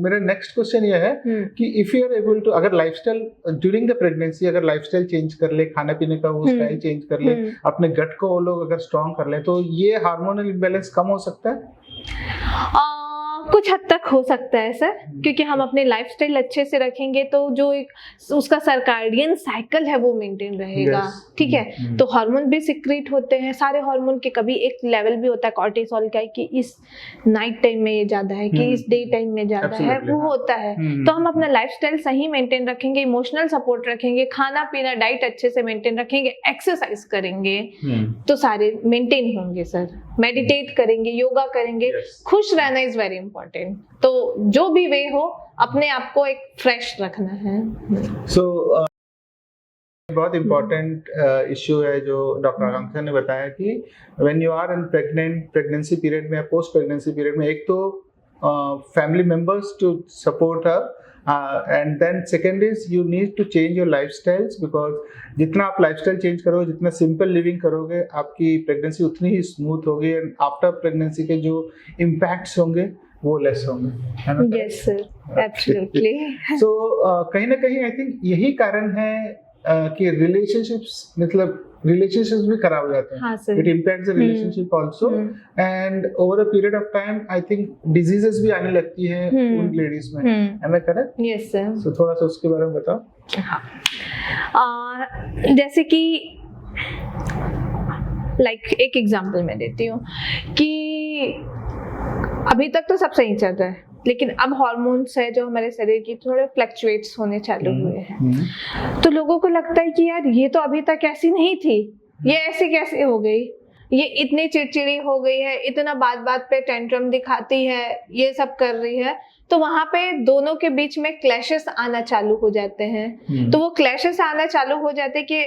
मेरा next question ये है कि if you are able to, अगर lifestyle during the pregnancy अगर lifestyle change कर ले, खाने पीने का वो स्टाइल चेंज कर ले, अपने गट को वो लोग अगर स्ट्रांग कर ले, तो ये हार्मोनल इम्बैलेंस कम हो सकता है? कुछ हद तक हो सकता है सर, क्योंकि हम अपने लाइफस्टाइल अच्छे से रखेंगे तो जो एक उसका सर्काडियन साइकिल है वो मेंटेन रहेगा। ठीक है, तो हार्मोन भी सिक्रीट होते हैं, सारे हार्मोन के कभी एक लेवल भी होता है कॉर्टिसोल का कि इस नाइट टाइम में ये ज्यादा है कि इस डे टाइम में ज्यादा है, वो होता है। तो हम अपना लाइफस्टाइल सही मेंटेन रखेंगे, इमोशनल सपोर्ट रखेंगे, खाना पीना डाइट अच्छे से मेंटेन रखेंगे, एक्सरसाइज करेंगे तो सारे मेंटेन होंगे सर। मेडिटेट करेंगे, योगा करेंगे, खुश रहना इज वेरी इंपॉर्टेंट। तो जो भी वे हो अपने आप को एक फ्रेश रखना है। सो बहुत इम्पोर्टेंट इश्यू है जो डॉक्टर आकांक्षा ने बताया कि when you are in pregnancy period में या पोस्ट प्रेगनेंसी पीरियड में, एक तो family members to support her and then second is you need to change your lifestyles, because जितना आप लाइफस्टाइल चेंज करोगे, जितना सिंपल लिविंग करोगे, आपकी प्रेगनेंसी उतनी ही स्मूथ होगी एंड आफ्टर प्रेगनेंसी के जो इम्पैक्ट्स होंगे वो लेस होंगे। Yes sir, absolutely. सो कहीं ना कहीं आई थिंक यही कारण है कि रिलेशनशिप्स भी खराब हो जाते हैं। हाँ sir, it impacts the relationship also and over a period of time I think diseases भी आने लगती हैं उन लेडीज में। Am I correct? Yes sir. So थोड़ा सा उसके बारे में बताओ। हाँ, जैसे कि एक एग्जांपल मैं देती हूँ कि अभी तक तो सब सही चल रहा है, लेकिन अब हार्मोन्स है जो हमारे शरीर की थोड़े फ्लक्चुएट्स होने चालू हुए हैं। तो लोगों को लगता है कि यार ये तो अभी तक ऐसी नहीं थी, ये ऐसी कैसे हो गई, ये इतनी चिड़चिड़ी हो गई है, इतना बात बात पे टेंट्रम दिखाती है, ये सब कर रही है। तो वहां पे दोनों के बीच में क्लैशेस आना चालू हो जाते हैं। तो वो क्लैशेस आना चालू हो जाते कि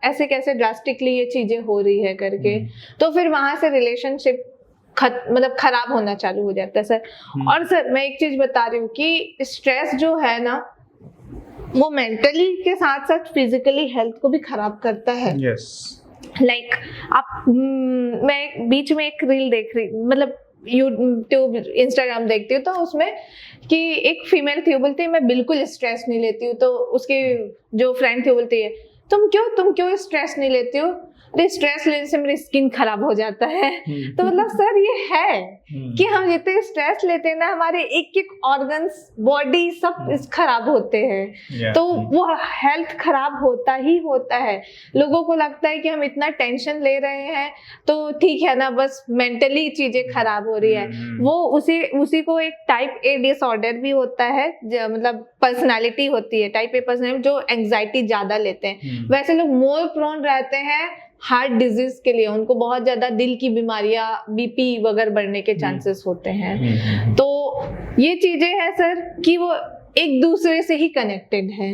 ऐसे कैसे ड्रास्टिकली ये चीजें हो रही है करके। तो फिर वहां से रिलेशनशिप मतलब खराब होना चालू हो जाता है सर। और सर मैं एक चीज बता रही हूँ कि स्ट्रेस जो है ना, वो मेंटली के साथ साथ फिजिकली हेल्थ को भी खराब करता है। आप मैं बीच में एक रील देख रही, मतलब यूट्यूब इंस्टाग्राम देखती हूँ, तो उसमें कि एक फीमेल थी, वो बोलती है मैं बिल्कुल स्ट्रेस नहीं लेती हूँ। तो उसकी जो फ्रेंड थी वो बोलती है तुम क्यों स्ट्रेस नहीं लेती हो? अरे स्ट्रेस लेने से मेरी स्किन खराब हो जाता है। तो मतलब सर ये है कि हम जितने स्ट्रेस लेते हैं ना, हमारे एक एक ऑर्गन्स, बॉडी सब खराब होते हैं। तो वो हेल्थ खराब होता ही होता है। लोगों को लगता है कि हम इतना टेंशन ले रहे हैं तो ठीक है ना, बस मेंटली चीजें खराब हो रही है। वो उसी को एक टाइप ए डिसऑर्डर भी होता है, मतलब पर्सनालिटी होती है टाइप ए पर्सनालिटी, जो एंजाइटी ज्यादा लेते हैं। वैसे लोग मोर प्रोन रहते हैं हार्ट डिजीज के लिए, उनको बहुत ज्यादा दिल की बीमारियां, बीपी वगैरह बढ़ने के चांसेस होते हैं। तो ये चीजें हैं सर कि वो एक दूसरे से ही कनेक्टेड है।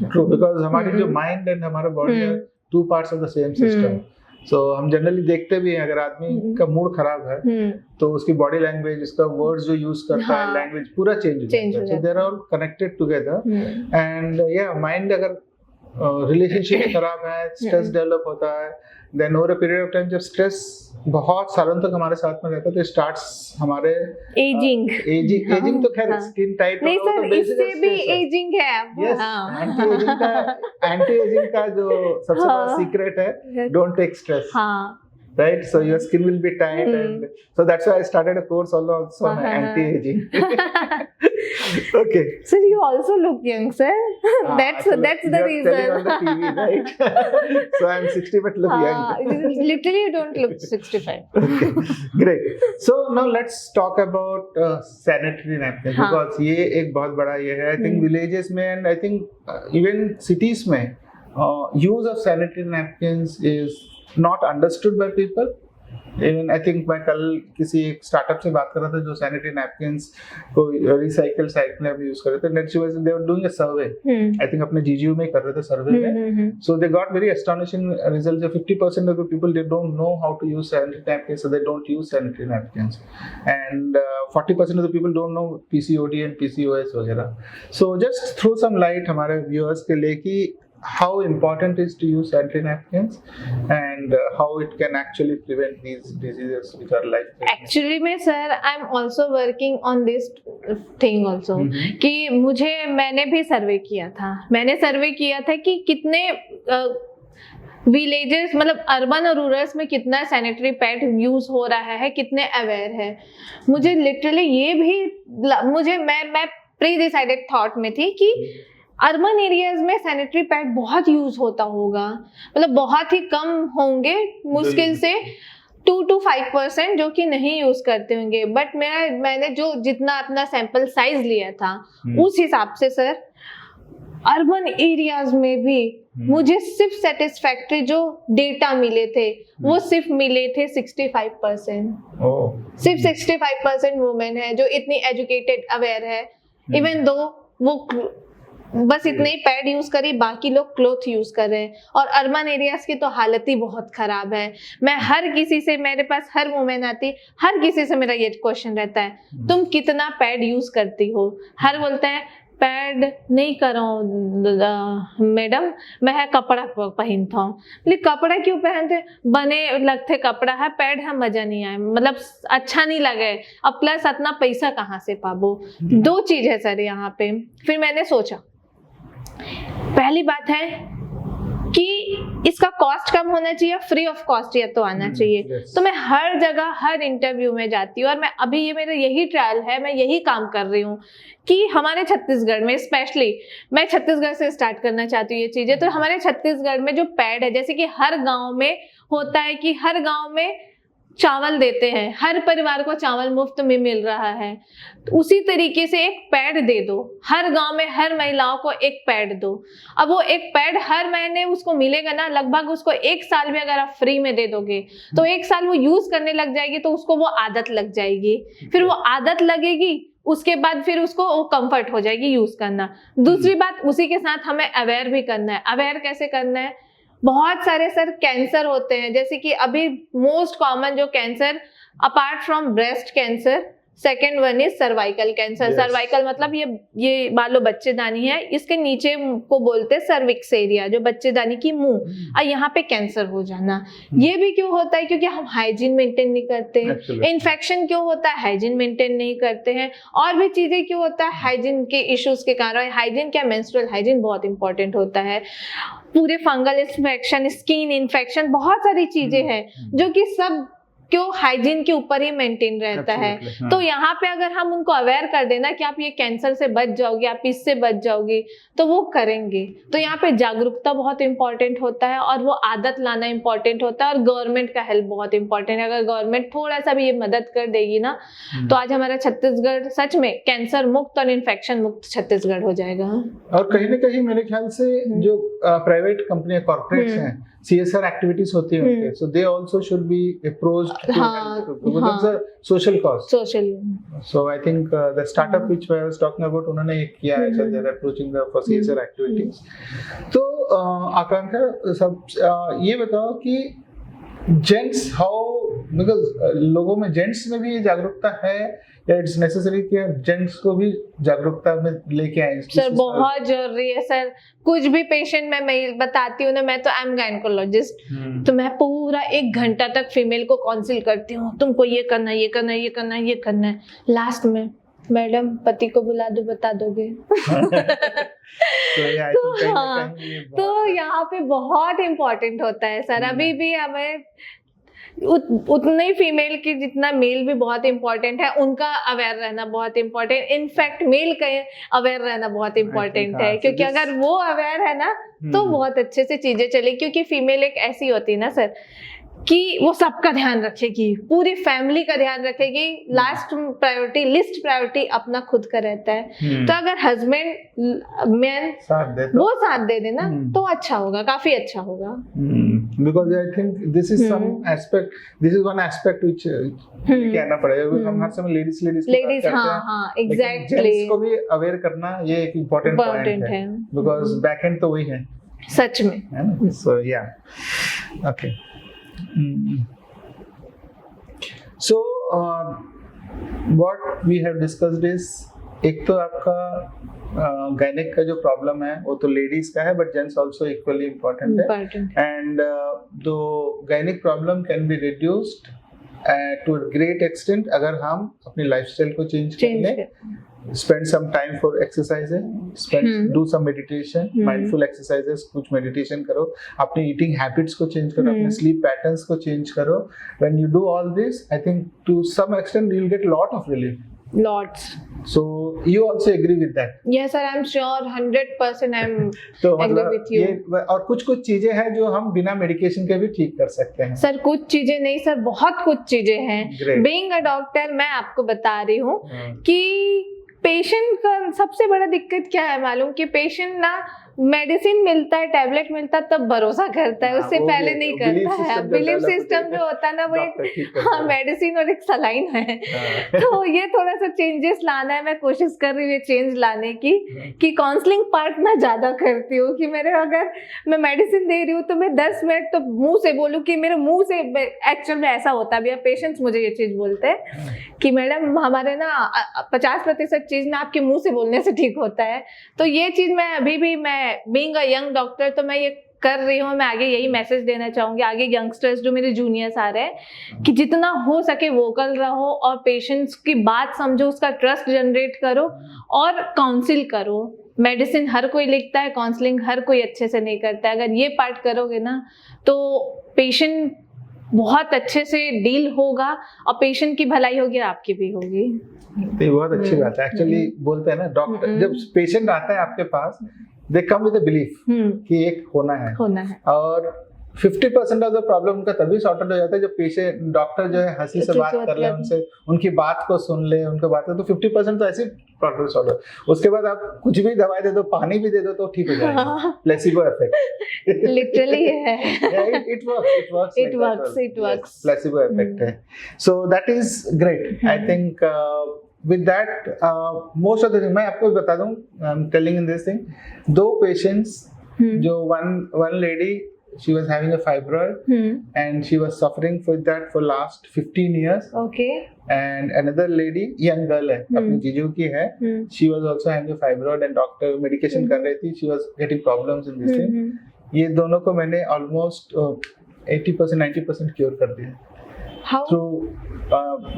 ट्रू, बिकॉज हमारी जो माइंड एंड हमारा body are two parts of the same system. So हम जनरली देखते भी हैं, अगर आदमी का मूड खराब है तो उसकी बॉडी लैंग्वेज, उसका वर्ड्स जो यूज करता है, लैंग्वेज पूरा चेंज हो जाता है। So they are all connected together and mind अगर रिलेशनशिप खराब है, स्ट्रेस डेवलप होता है, then over a period of time जब स्ट्रेस बहुत सालों तक हमारे साथ में रहता है तो स्टार्ट्स हमारे एजिंग तो खैर स्किन टाइट नहीं सर, इससे भी एजिंग है। एंटी एजिंग का जो सबसे बड़ा सीक्रेट है, don't take stress. Right, so your skin will be tight, and so that's why I started a course also on anti-aging. Okay. So you also look young, sir. That's the reason. You're on the TV, right? So I'm 60 but look young. Literally, you don't look 65. Okay, great. So now let's talk about sanitary napkins, because ये एक बहुत बड़ा ये है. I think villages में and I think even cities में use of sanitary napkins is not understood by people. Even I think मैं कल किसी एक स्टार्टअप से बात कर रहा था जो सैनिटरी नैपकिन्स को रिसाइकल साइकिल में यूज कर रहे थे. Next was they were doing a survey, I think अपने जीजीयू में कर रहे थे सर्वे में. So they got very astonishing results. 50% of the people they don't know how to use sanitary napkins, so they don't use sanitary napkins, and 40% of the people don't know PCOD and PCOS वगैरह. So just throw some light हमारे viewers के लिए कि how important is to use sanitary napkins and how it can actually prevent these diseases which are life-threatening. Actually में sir, I'm also working on this thing also कि मैंने भी सर्वे किया था. मैंने सर्वे किया था कि कितने विलेजेस मतलब अर्बन और रूरल्स में कितना सैनिटरी पैड यूज हो रहा है, कितने अवेयर है। मुझे लिटरली ये भी मुझे मैं प्री डिसाइडेड थॉट में थी कि अर्बन एरियाज में सैनिटरी पैड बहुत यूज होता होगा, मतलब बहुत ही कम होंगे, मुश्किल से 2 to 5% जो कि नहीं यूज करते होंगे। बट मैंने जो जितना अपना सैंपल साइज लिया था उस हिसाब से सर अर्बन एरियाज में भी मुझे सिर्फ सेटिस्फैक्ट्री जो डेटा मिले थे वो सिर्फ मिले थे 65%। सिर्फ 65% वुमेन है जो इतनी एजुकेटेड अवेयर है, इवन दो वो बस इतने ही पैड यूज करी, बाकी लोग क्लोथ यूज कर रहे हैं। और अर्बन एरियाज की तो हालत ही बहुत खराब है। मैं हर किसी से, मेरे पास हर वुमेन आती, हर किसी से मेरा ये क्वेश्चन रहता है, तुम कितना पैड यूज करती हो? हर बोलते हैं पैड नहीं करो मैडम, मैं कपड़ा पहनता हूँ। बोले कपड़ा क्यों पहनते? बने लगते कपड़ा है, पैड है मजा नहीं आए, मतलब अच्छा नहीं लगे, अब प्लस इतना पैसा कहाँ से पाबो। दो चीज है सर यहाँ पे। फिर मैंने सोचा, पहली बात है कि इसका कॉस्ट कम होना चाहिए, फ्री ऑफ कॉस्ट या तो आना चाहिए। तो मैं हर जगह हर इंटरव्यू में जाती हूँ, और मैं अभी ये मेरा यही ट्रायल है, मैं यही काम कर रही हूँ कि हमारे छत्तीसगढ़ में स्पेशली, मैं छत्तीसगढ़ से स्टार्ट करना चाहती हूँ ये चीजें। तो हमारे छत्तीसगढ़ में जो पैड है, जैसे कि हर गाँव में होता है कि हर गाँव में चावल देते हैं, हर परिवार को चावल मुफ्त में मिल रहा है, तो उसी तरीके से एक पैड दे दो, हर गांव में हर महिलाओं को एक पैड दो। अब वो एक पैड हर महीने उसको मिलेगा ना, लगभग उसको 1 साल भी अगर आप फ्री में दे दोगे तो 1 साल वो यूज करने लग जाएगी, तो उसको वो आदत लग जाएगी। फिर वो आदत लगेगी, उसके बाद फिर उसको वो कंफर्ट हो जाएगी यूज करना। दूसरी बात, उसी के साथ हमें अवेयर भी करना है। अवेयर कैसे करना है? बहुत सारे सर कैंसर होते हैं, जैसे कि अभी मोस्ट कॉमन जो cancer apart from breast cancer, second one is cervical cancer. Cervical मतलब ये बालो बच्चेदानी है, इसके नीचे को बोलते हैं सर्विक्स एरिया, जो बच्चेदानी की मुंह, और यहाँ पे कैंसर हो जाना। ये भी क्यों होता है? क्योंकि हम हाइजीन मेंटेन नहीं करते हैं। इन्फेक्शन क्यों होता है? हाइजीन मेंटेन नहीं करते हैं। और भी चीजें क्यों होता है? हाइजीन के इश्यूज के कारण। हाइजीन क्या, मेंस्ट्रुअल हाइजीन बहुत इंपॉर्टेंट होता है। पूरे फंगल इन्फेक्शन, स्किन इन्फेक्शन, बहुत सारी चीजें हैं जो कि सब क्यों हाइजीन के ऊपर ही मेंटेन रहता है। तो यहाँ पे अगर हम उनको अवेयर कर देना कि आप ये कैंसर से बच जाओगे, आप इससे बच जाओगे, तो वो करेंगे। तो यहाँ पे जागरूकता बहुत इंपॉर्टेंट होता है, और वो आदत लाना इंपॉर्टेंट होता है, और गवर्नमेंट का हेल्प बहुत इंपॉर्टेंट है। अगर गवर्नमेंट थोड़ा सा भी ये मदद कर देगी ना, तो आज हमारा छत्तीसगढ़ सच में कैंसर मुक्त और इन्फेक्शन मुक्त छत्तीसगढ़ हो जाएगा। और कहीं ना कहीं मेरे ख्याल से जो प्राइवेट कंपनियां, कॉर्पोरेट्स हैं, CSR एक्टिविटीज होती है, so they also should be approached to help, because it's a social cause. So I think the startup which I was talking about, उन्होंने ये किया है, so they're approaching the for CSR activities. तो आकांक्षा सब ये बताओ कि जेंट्स because लोगों में, जेंट्स में भी ये जागरूकता है, या इट्स नेसेसरी कि जेंट्स को भी जागरूकता में लेके आए? सर बहुत जरूरी है सर। कुछ भी पेशेंट मैं बताती हूँ ना, मैं तो आई एम गायनेकोलॉजिस्ट, तो मैं पूरा 1 घंटा तक फीमेल को काउंसिल करती हूँ, तुमको ये करना, ये करना, ये करना, ये करना है। लास्ट में मैडम पति को बुला दो, बता दोगे? तो यहाँ पे बहुत इम्पोर्टेंट होता है सर। अभी भी हमें उतने ही फीमेल की जितना मेल भी बहुत इंपॉर्टेंट है, उनका अवेयर रहना बहुत इंपॉर्टेंट। इनफैक्ट मेल का अवेयर रहना बहुत इंपॉर्टेंट है, क्योंकि अगर वो अवेयर है ना तो बहुत अच्छे से चीजें चले। क्योंकि फीमेल एक ऐसी होती है ना सर कि वो सबका ध्यान रखेगी, पूरी फैमिली का ध्यान रखेगी। लास्ट प्रायोरिटी, लिस्ट प्रायोरिटी अपना खुद का रहता है। तो अगर हस्बैंड मैन वो साथ दे देना तो अच्छा होगा, काफी अच्छा होगा। Because I think this is some aspect, this is one aspect which कहना पड़ेगा, क्योंकि हम हर समय लेडीज हाँ एग्जैक्टली, जेंट्स को भी अवेयर करना ये एक इम्पोर्टेंट पॉइंट है, बिकॉज बैक एंड तो वही है सच में, है ना। सो या okay, so what we have discussed is, एक तो आपका गायनेक का जो प्रॉब्लम है वो तो लेडीज का है, but gents also equally important है। And the gynaec problem can be reduced to a great extent अगर हम अपनी लाइफस्टाइल को चेंज कर लें, spend some time for exercising, do some meditation, mindful exercises, कुछ मेडिटेशन करो, अपनी ईटिंग हैबिट्स को चेंज करो, अपने स्लीप पैटर्न्स को चेंज करो. When you do all this, I think to some extent you will get lot of relief. Lots. So you also agree with that? Yes sir, I'm sure 100% I'm तो agree मतलब with you. ये और कुछ चीजें हैं जो हम बिना मेडिकेशन के भी ठीक कर सकते हैं. सर कुछ चीजें नहीं सर, बहुत कुछ चीजें हैं. Great. बीइंग अ डॉक्टर मैं आपको बता रही हूँ कि पेशेंट का सबसे बड़ा दिक्कत क्या है मालूम, कि पेशेंट ना मेडिसिन मिलता है, टैबलेट मिलता है तब भरोसा करता है, उससे पहले नहीं करता है. बिलीफ सिस्टम जो होता है ना वो एक मेडिसिन और एक सलाइन है. तो ये थोड़ा सा चेंजेस लाना है, मैं कोशिश कर रही हूँ चेंज लाने की, कि काउंसलिंग पार्ट मैं ज्यादा करती हूँ, कि मेरे अगर मैं मेडिसिन दे रही हूँ तो मैं 10 मिनट तो मुंह से बोलूँ, कि मेरे मुंह से एक्चुअल में ऐसा होता है. पेशेंट्स मुझे ये चीज बोलते हैं कि मैडम हमारे ना 50% चीज ना आपके मुंह से बोलने से ठीक होता है. तो ये चीज मैं अभी भी, मैं बीइंग अ यंग डॉक्टर तो मैं ये कर रही हूँ. मैं आगे यही मैसेज देना चाहूंगी, आगे यंगस्टर्स जो मेरे जूनियर्स आ रहे हैं, कि जितना हो सके वोकल रहो और पेशेंट्स की बात समझो, उसका ट्रस्ट जनरेट करो और काउंसिल करो. मेडिसिन हर कोई लिखता है, काउंसलिंग हर कोई अच्छे से नहीं करता है. अगर ये पार्ट करोगे ना तो पेशेंट बहुत अच्छे से डील होगा और पेशेंट की भलाई होगी और आपकी भी होगी. तो ये बहुत अच्छी बात है. एक्चुअली बोलते हैं ना डॉक्टर, जब पेशेंट आता है आपके पास, दे कम विद अ बिलीफ कि एक होना है, और 50% ऑफ द प्रॉब्लम उनका तभी सॉर्ट आउट हो जाता है जब पेशेंट डॉक्टर जो है हंसी से बात कर ले, उनसे उनकी बात को सुन ले, उनके बात तो 50% तो ऐसे प्रॉब्लम सॉल्व हो. उसके बाद आप कुछ भी दवाई दे दो, पानी भी दे दो तो ठीक हो जाएगा. प्लेसिबो इफेक्ट लिटरली है. it works. प्लेसिबो इफेक्ट है. So that is great. I think with that most of the thing मैं आपको बता दूं, I'm telling in this thing, 2 patients, जो one lady, she was having a fibroid and she was suffering with that for last 15 years. Okay. And another lady, young girl है, अपनी जीजू की है, she was also having a fibroid and doctor medication कर रही थी, she was getting problems in this thing. ये दोनों को मैंने almost 80% 90% क्योर कर दिया. How? Through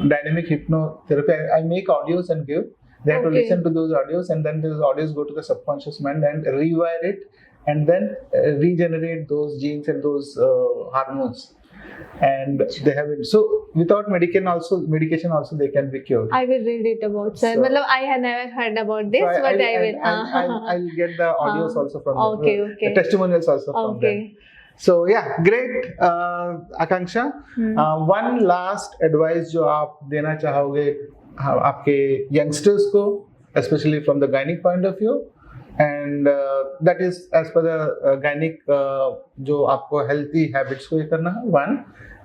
dynamic hypnotherapy. I make audios and give. They have to listen to those audios, and then those audios go to the subconscious mind and rewire it, and then regenerate those genes and those hormones. And they have it. So without medication also they can be cured. I will read it about, sir. So, I have never heard about this, so but I will. I'll get the audios also from them. Okay. The testimonials also from them. So yeah, great, Akanksha. One last advice जो आप देना चाहोगे आपके youngsters को, especially from the gynec point of view, and that is as per the gynec जो आपको healthy habits को ये करना है. One.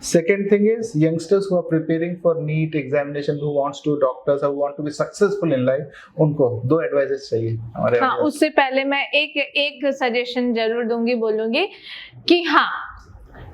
Second thing is youngsters who are preparing for NEET examination, who wants to doctors, who want to be successful in life, उनको 2 advices चाहिए हमारे. हाँ, उससे पहले मैं एक सजेशन जरूर दूंगी, बोलूंगी कि हाँ,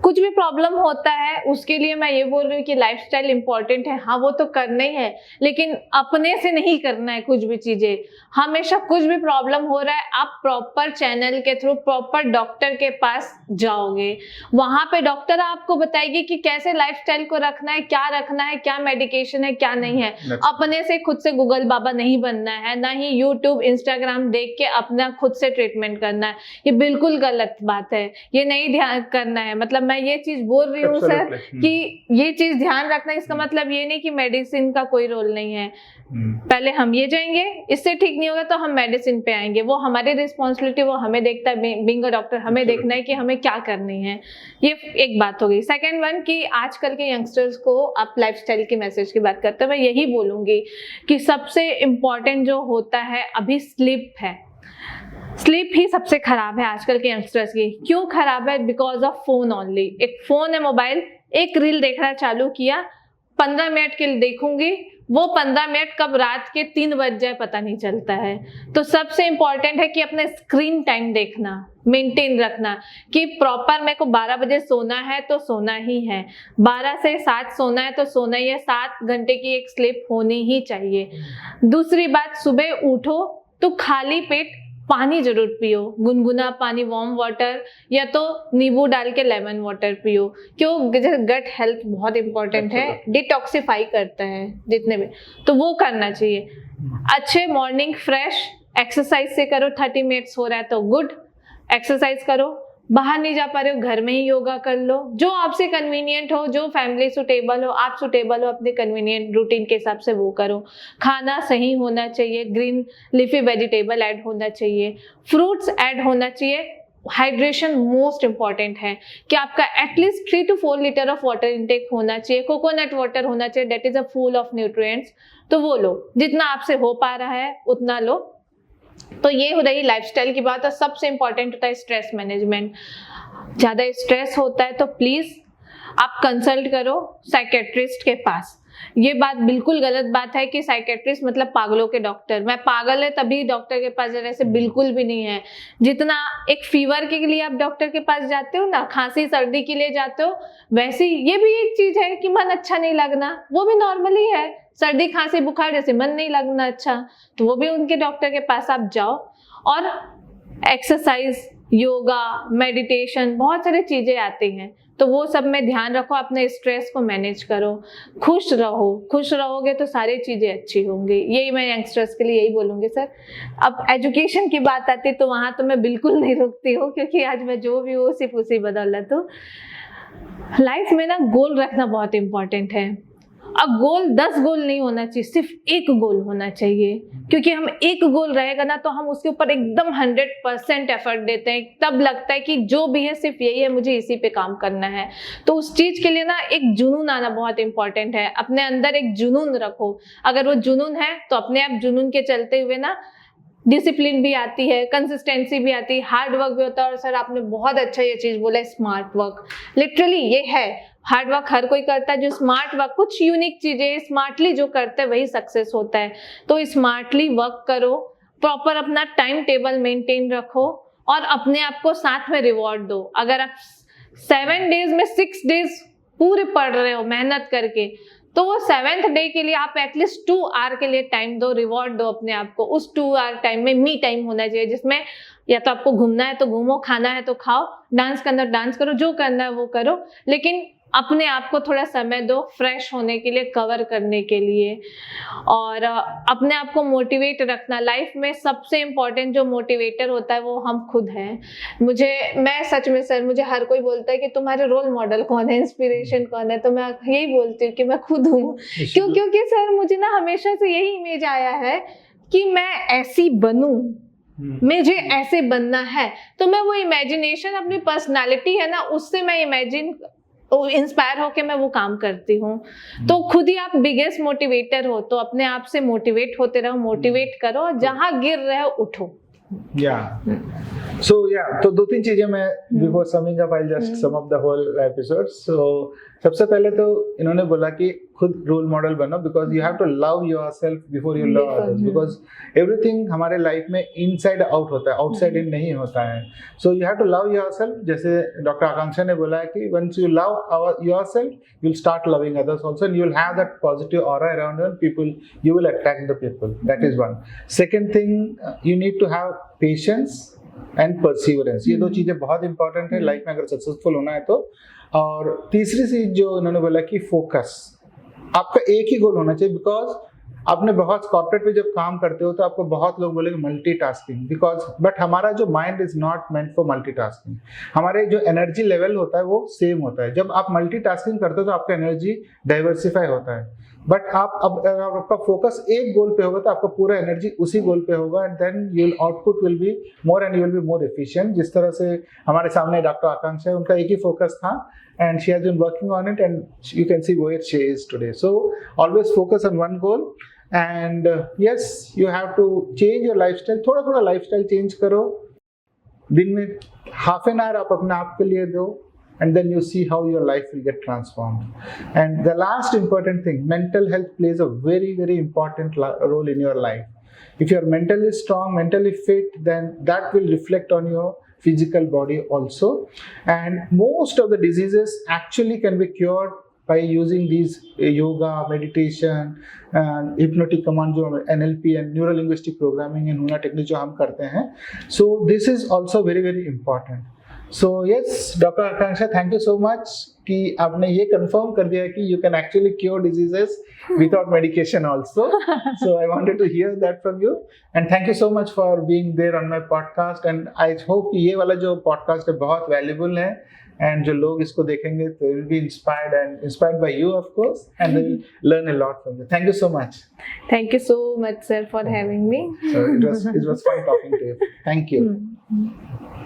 कुछ भी प्रॉब्लम होता है उसके लिए मैं ये बोल रही हूँ कि लाइफस्टाइल इंपॉर्टेंट है. हाँ वो तो करना ही है, लेकिन अपने से नहीं करना है कुछ भी चीजें. हमेशा कुछ भी प्रॉब्लम हो रहा है, आप प्रॉपर चैनल के थ्रू प्रॉपर डॉक्टर के पास जाओगे, वहां पे डॉक्टर आपको बताएगी कि कैसे लाइफस्टाइल को रखना है, क्या मेडिकेशन है, क्या नहीं है. अपने से खुद से गूगल बाबा नहीं बनना है, ना ही यूट्यूब इंस्टाग्राम देख के अपना खुद से ट्रीटमेंट करना है. ये बिल्कुल गलत बात है, ये नहीं ध्यान करना है. मतलब मैं ये चीज बोल रही हूँ सर कि ये चीज ध्यान रखना. इसका मतलब ये नहीं कि मेडिसिन का कोई रोल नहीं है. पहले हम ये जाएंगे, इससे ठीक नहीं होगा तो हम मेडिसिन पे आएंगे. वो हमारी रिस्पॉन्सिबिलिटी, वो हमें देखता है. बीइंग अ डॉक्टर हमें देखना है कि हमें क्या करनी है. ये एक बात हो गई. सेकंड वन, कि आजकल के यंगस्टर्स को आप लाइफस्टाइल की मैसेज की बात करते हैं, मैं यही बोलूंगी कि सबसे इम्पोर्टेंट जो होता है अभी स्लीप है. स्लीप ही सबसे खराब है आजकल के यंगस्टर्स की. क्यों खराब है? Because of phone only. एक फोन है, मोबाइल, एक रील देखना चालू किया, 15 मिनट के लिए देखूंगी, वो 15 मिनट कब रात के 3 बज जाए पता नहीं चलता है. तो सबसे इम्पोर्टेंट है कि अपने स्क्रीन टाइम देखना, मेंटेन रखना, कि प्रॉपर मेरे को 12 बजे सोना है तो सोना ही है, 12 से 7 सोना है तो सोना ही है. 7 घंटे की एक स्लीप होनी ही चाहिए. दूसरी बात, सुबह उठो तो खाली पेट पानी जरूर पियो, गुनगुना पानी, वार्म वाटर, या तो नींबू डाल के लेमन वाटर पियो. क्यों? गट हेल्थ बहुत इंपॉर्टेंट है, डिटॉक्सिफाई करता है जितने भी, तो वो करना चाहिए. अच्छे मॉर्निंग फ्रेश एक्सरसाइज से करो, 30 मिनट्स हो रहा है तो गुड, एक्सरसाइज करो। बाहर नहीं जा पा रहे हो, घर में ही योगा कर लो, जो आपसे कन्वीनियंट हो, जो फैमिली सुटेबल हो, आप सुटेबल हो अपने कन्वीनियंट रूटीन के हिसाब से वो करो। खाना सही होना चाहिए, ग्रीन लीफी वेजिटेबल ऐड होना चाहिए, फ्रूट्स ऐड होना चाहिए। हाइड्रेशन मोस्ट इंपॉर्टेंट है कि आपका at least 3 to 4 litre of water intake होना चाहिए। कोकोनट वाटर होना चाहिए, that is a full of nutrients, तो वो लो, जितना आपसे हो पा रहा है उतना लो। तो ये हो रही लाइफस्टाइल की बात। और सबसे इंपॉर्टेंट होता है स्ट्रेस मैनेजमेंट। ज्यादा स्ट्रेस होता है तो प्लीज आप कंसल्ट करो साइकेट्रिस्ट के पास। ये बात बिल्कुल गलत बात है कि साइकेट्रिस्ट मतलब पागलों के डॉक्टर, मैं पागल है तभी डॉक्टर के पास जा रहे, ऐसे बिल्कुल भी नहीं है। जितना एक फीवर के लिए आप डॉक्टर के पास जाते हो ना, खांसी सर्दी के लिए जाते हो, वैसे ये भी एक चीज है कि मन अच्छा नहीं लगना, वो भी नॉर्मली है। सर्दी खांसी बुखार जैसे मन नहीं लगना अच्छा, तो वो भी उनके डॉक्टर के पास आप जाओ। और एक्सरसाइज, योगा, मेडिटेशन, बहुत सारी चीजें आती हैं, तो वो सब में ध्यान रखो, अपने स्ट्रेस को मैनेज करो, खुश रहो। खुश रहोगे तो सारी चीजें अच्छी होंगी। यही मैं यंगस्टर्स के लिए यही बोलूंगी सर। अब एजुकेशन की बात आती है तो वहां तो मैं बिल्कुल नहीं रुकती हूँ, क्योंकि आज मैं जो भी हूँ सिर्फ उसी बदौलत हूँ। लाइफ में ना गोल रखना बहुत इंपॉर्टेंट है। अब गोल 10 गोल नहीं होना चाहिए, सिर्फ एक गोल होना चाहिए, क्योंकि हम एक गोल रहेगा ना तो हम उसके ऊपर एकदम 100% एफर्ट देते हैं। तब लगता है कि जो भी है सिर्फ यही है, मुझे इसी पे काम करना है। तो उस चीज के लिए ना एक जुनून आना बहुत इंपॉर्टेंट है। अपने अंदर एक जुनून रखो। अगर वो जुनून है तो अपने आप जुनून के चलते हुए ना डिसिप्लिन भी आती है, कंसिस्टेंसी भी आती है, हार्ड वर्क भी होता है। और सर आपने बहुत अच्छा ये चीज बोला, स्मार्ट वर्क, लिटरली ये है। हार्ड वर्क हर कोई करता है, जो स्मार्ट वर्क, कुछ यूनिक चीजें स्मार्टली जो करते हैं वही सक्सेस होता है। तो स्मार्टली वर्क करो, प्रॉपर अपना टाइम टेबल मेंटेन रखो और अपने आप को साथ में रिवॉर्ड दो। अगर आप 7 डेज में 6 डेज पूरे पढ़ रहे हो मेहनत करके, तो वो 7th डे के लिए आप एटलीस्ट 2 आवर के लिए टाइम दो, रिवॉर्ड दो अपने आप को। उस 2 आवर टाइम में मी टाइम होना चाहिए, जिसमें या तो आपको घूमना है तो घूमो, खाना है तो खाओ, डांस करना डांस करो, जो करना है वो करो, लेकिन अपने आप को थोड़ा समय दो फ्रेश होने के लिए, कवर करने के लिए। और अपने आप को मोटिवेट रखना। लाइफ में सबसे इम्पोर्टेंट जो मोटिवेटर होता है वो हम खुद हैं। मैं सच में सर, मुझे हर कोई बोलता है कि तुम्हारे रोल मॉडल कौन है, इंस्पिरेशन कौन है, तो मैं यही बोलती हूँ कि मैं खुद हूँ। क्योंकि सर मुझे ना हमेशा से यही इमेज आया है कि मैं ऐसी बनूं, मुझे ऐसे बनना है। तो मैं वो इमेजिनेशन, अपनी पर्सनालिटी है ना, उससे मैं इंस्पायर होके मैं वो काम करती हूँ। तो खुद ही आप बिगेस्ट मोटिवेटर हो, तो अपने आप से मोटिवेट होते रहो, मोटिवेट करो, जहां गिर रहे हो उठो। तो 2-3 चीजें मैं before summing up I just sum up the whole episode. So सबसे पहले तो इन्होंने बोला कि खुद रोल मॉडल बनो, because you have to love yourself before you love others, because everything हमारे लाइफ में इनसाइड आउट होता है, आउटसाइड इन नहीं होता है। So you have to love yourself. जैसे डॉक्टर आकांक्षा ने बोला है कि once you love yourself you will start loving others also, and you will have that positive aura around you, and people you will attract the people. That is one. Second thing, you need to have patience and perseverance. ये 2 चीजें बहुत important है life में अगर successful होना है तो। और तीसरी चीज जो उन्होंने बोला कि फोकस, आपका एक ही गोल होना चाहिए। बिकॉज आपने बहुत कॉर्पोरेट में जब काम करते हो तो आपको बहुत लोग बोलेंगे मल्टीटास्किंग, बिकॉज बट हमारा जो mind is not meant for multitasking. हमारे जो एनर्जी लेवल होता है वो सेम होता है। जब आप मल्टीटास्किंग करते हो तो आपका एनर्जी डाइवर्सिफाई होता है। बट अगर आपका फोकस एक गोल पे होगा तो आपका पूरा एनर्जी उसी गोल पे होगा, and then your output will be more and you will be more efficient. जिस तरह से हमारे सामने डॉक्टर आकांक्षा है, उनका एक ही फोकस था and she has been working on it, and you can see where she is today. So always focus on one goal, and yes, you have to change your lifestyle. थोड़ा lifestyle change करो, दिन में half an hour आप अपने आप के लिए दो, and then you see how your life will get transformed. And the last important thing, mental health plays a very, very important role in your life. If you are mentally strong, mentally fit, then that will reflect on your physical body also. And most of the diseases actually can be cured by using these yoga, meditation, and hypnotic command, जो NLP and neuro linguistic programming and HUNA technique जो हम करते हैं. So this is also very, very important. So yes, Dr. Akanksha, thank you so much कि आपने ये confirm कर दिया कि you can actually cure diseases without medication also. So I wanted to hear that from you, and thank you so much for being there on my podcast. And I hope कि ये वाला जो podcast है बहुत valuable है, and जो लोग इसको देखेंगे they will be inspired by you, of course, and they will learn a lot from you. Thank you so much. Thank you so much, sir, for having me. So it was fun talking to you. Thank you. Hmm.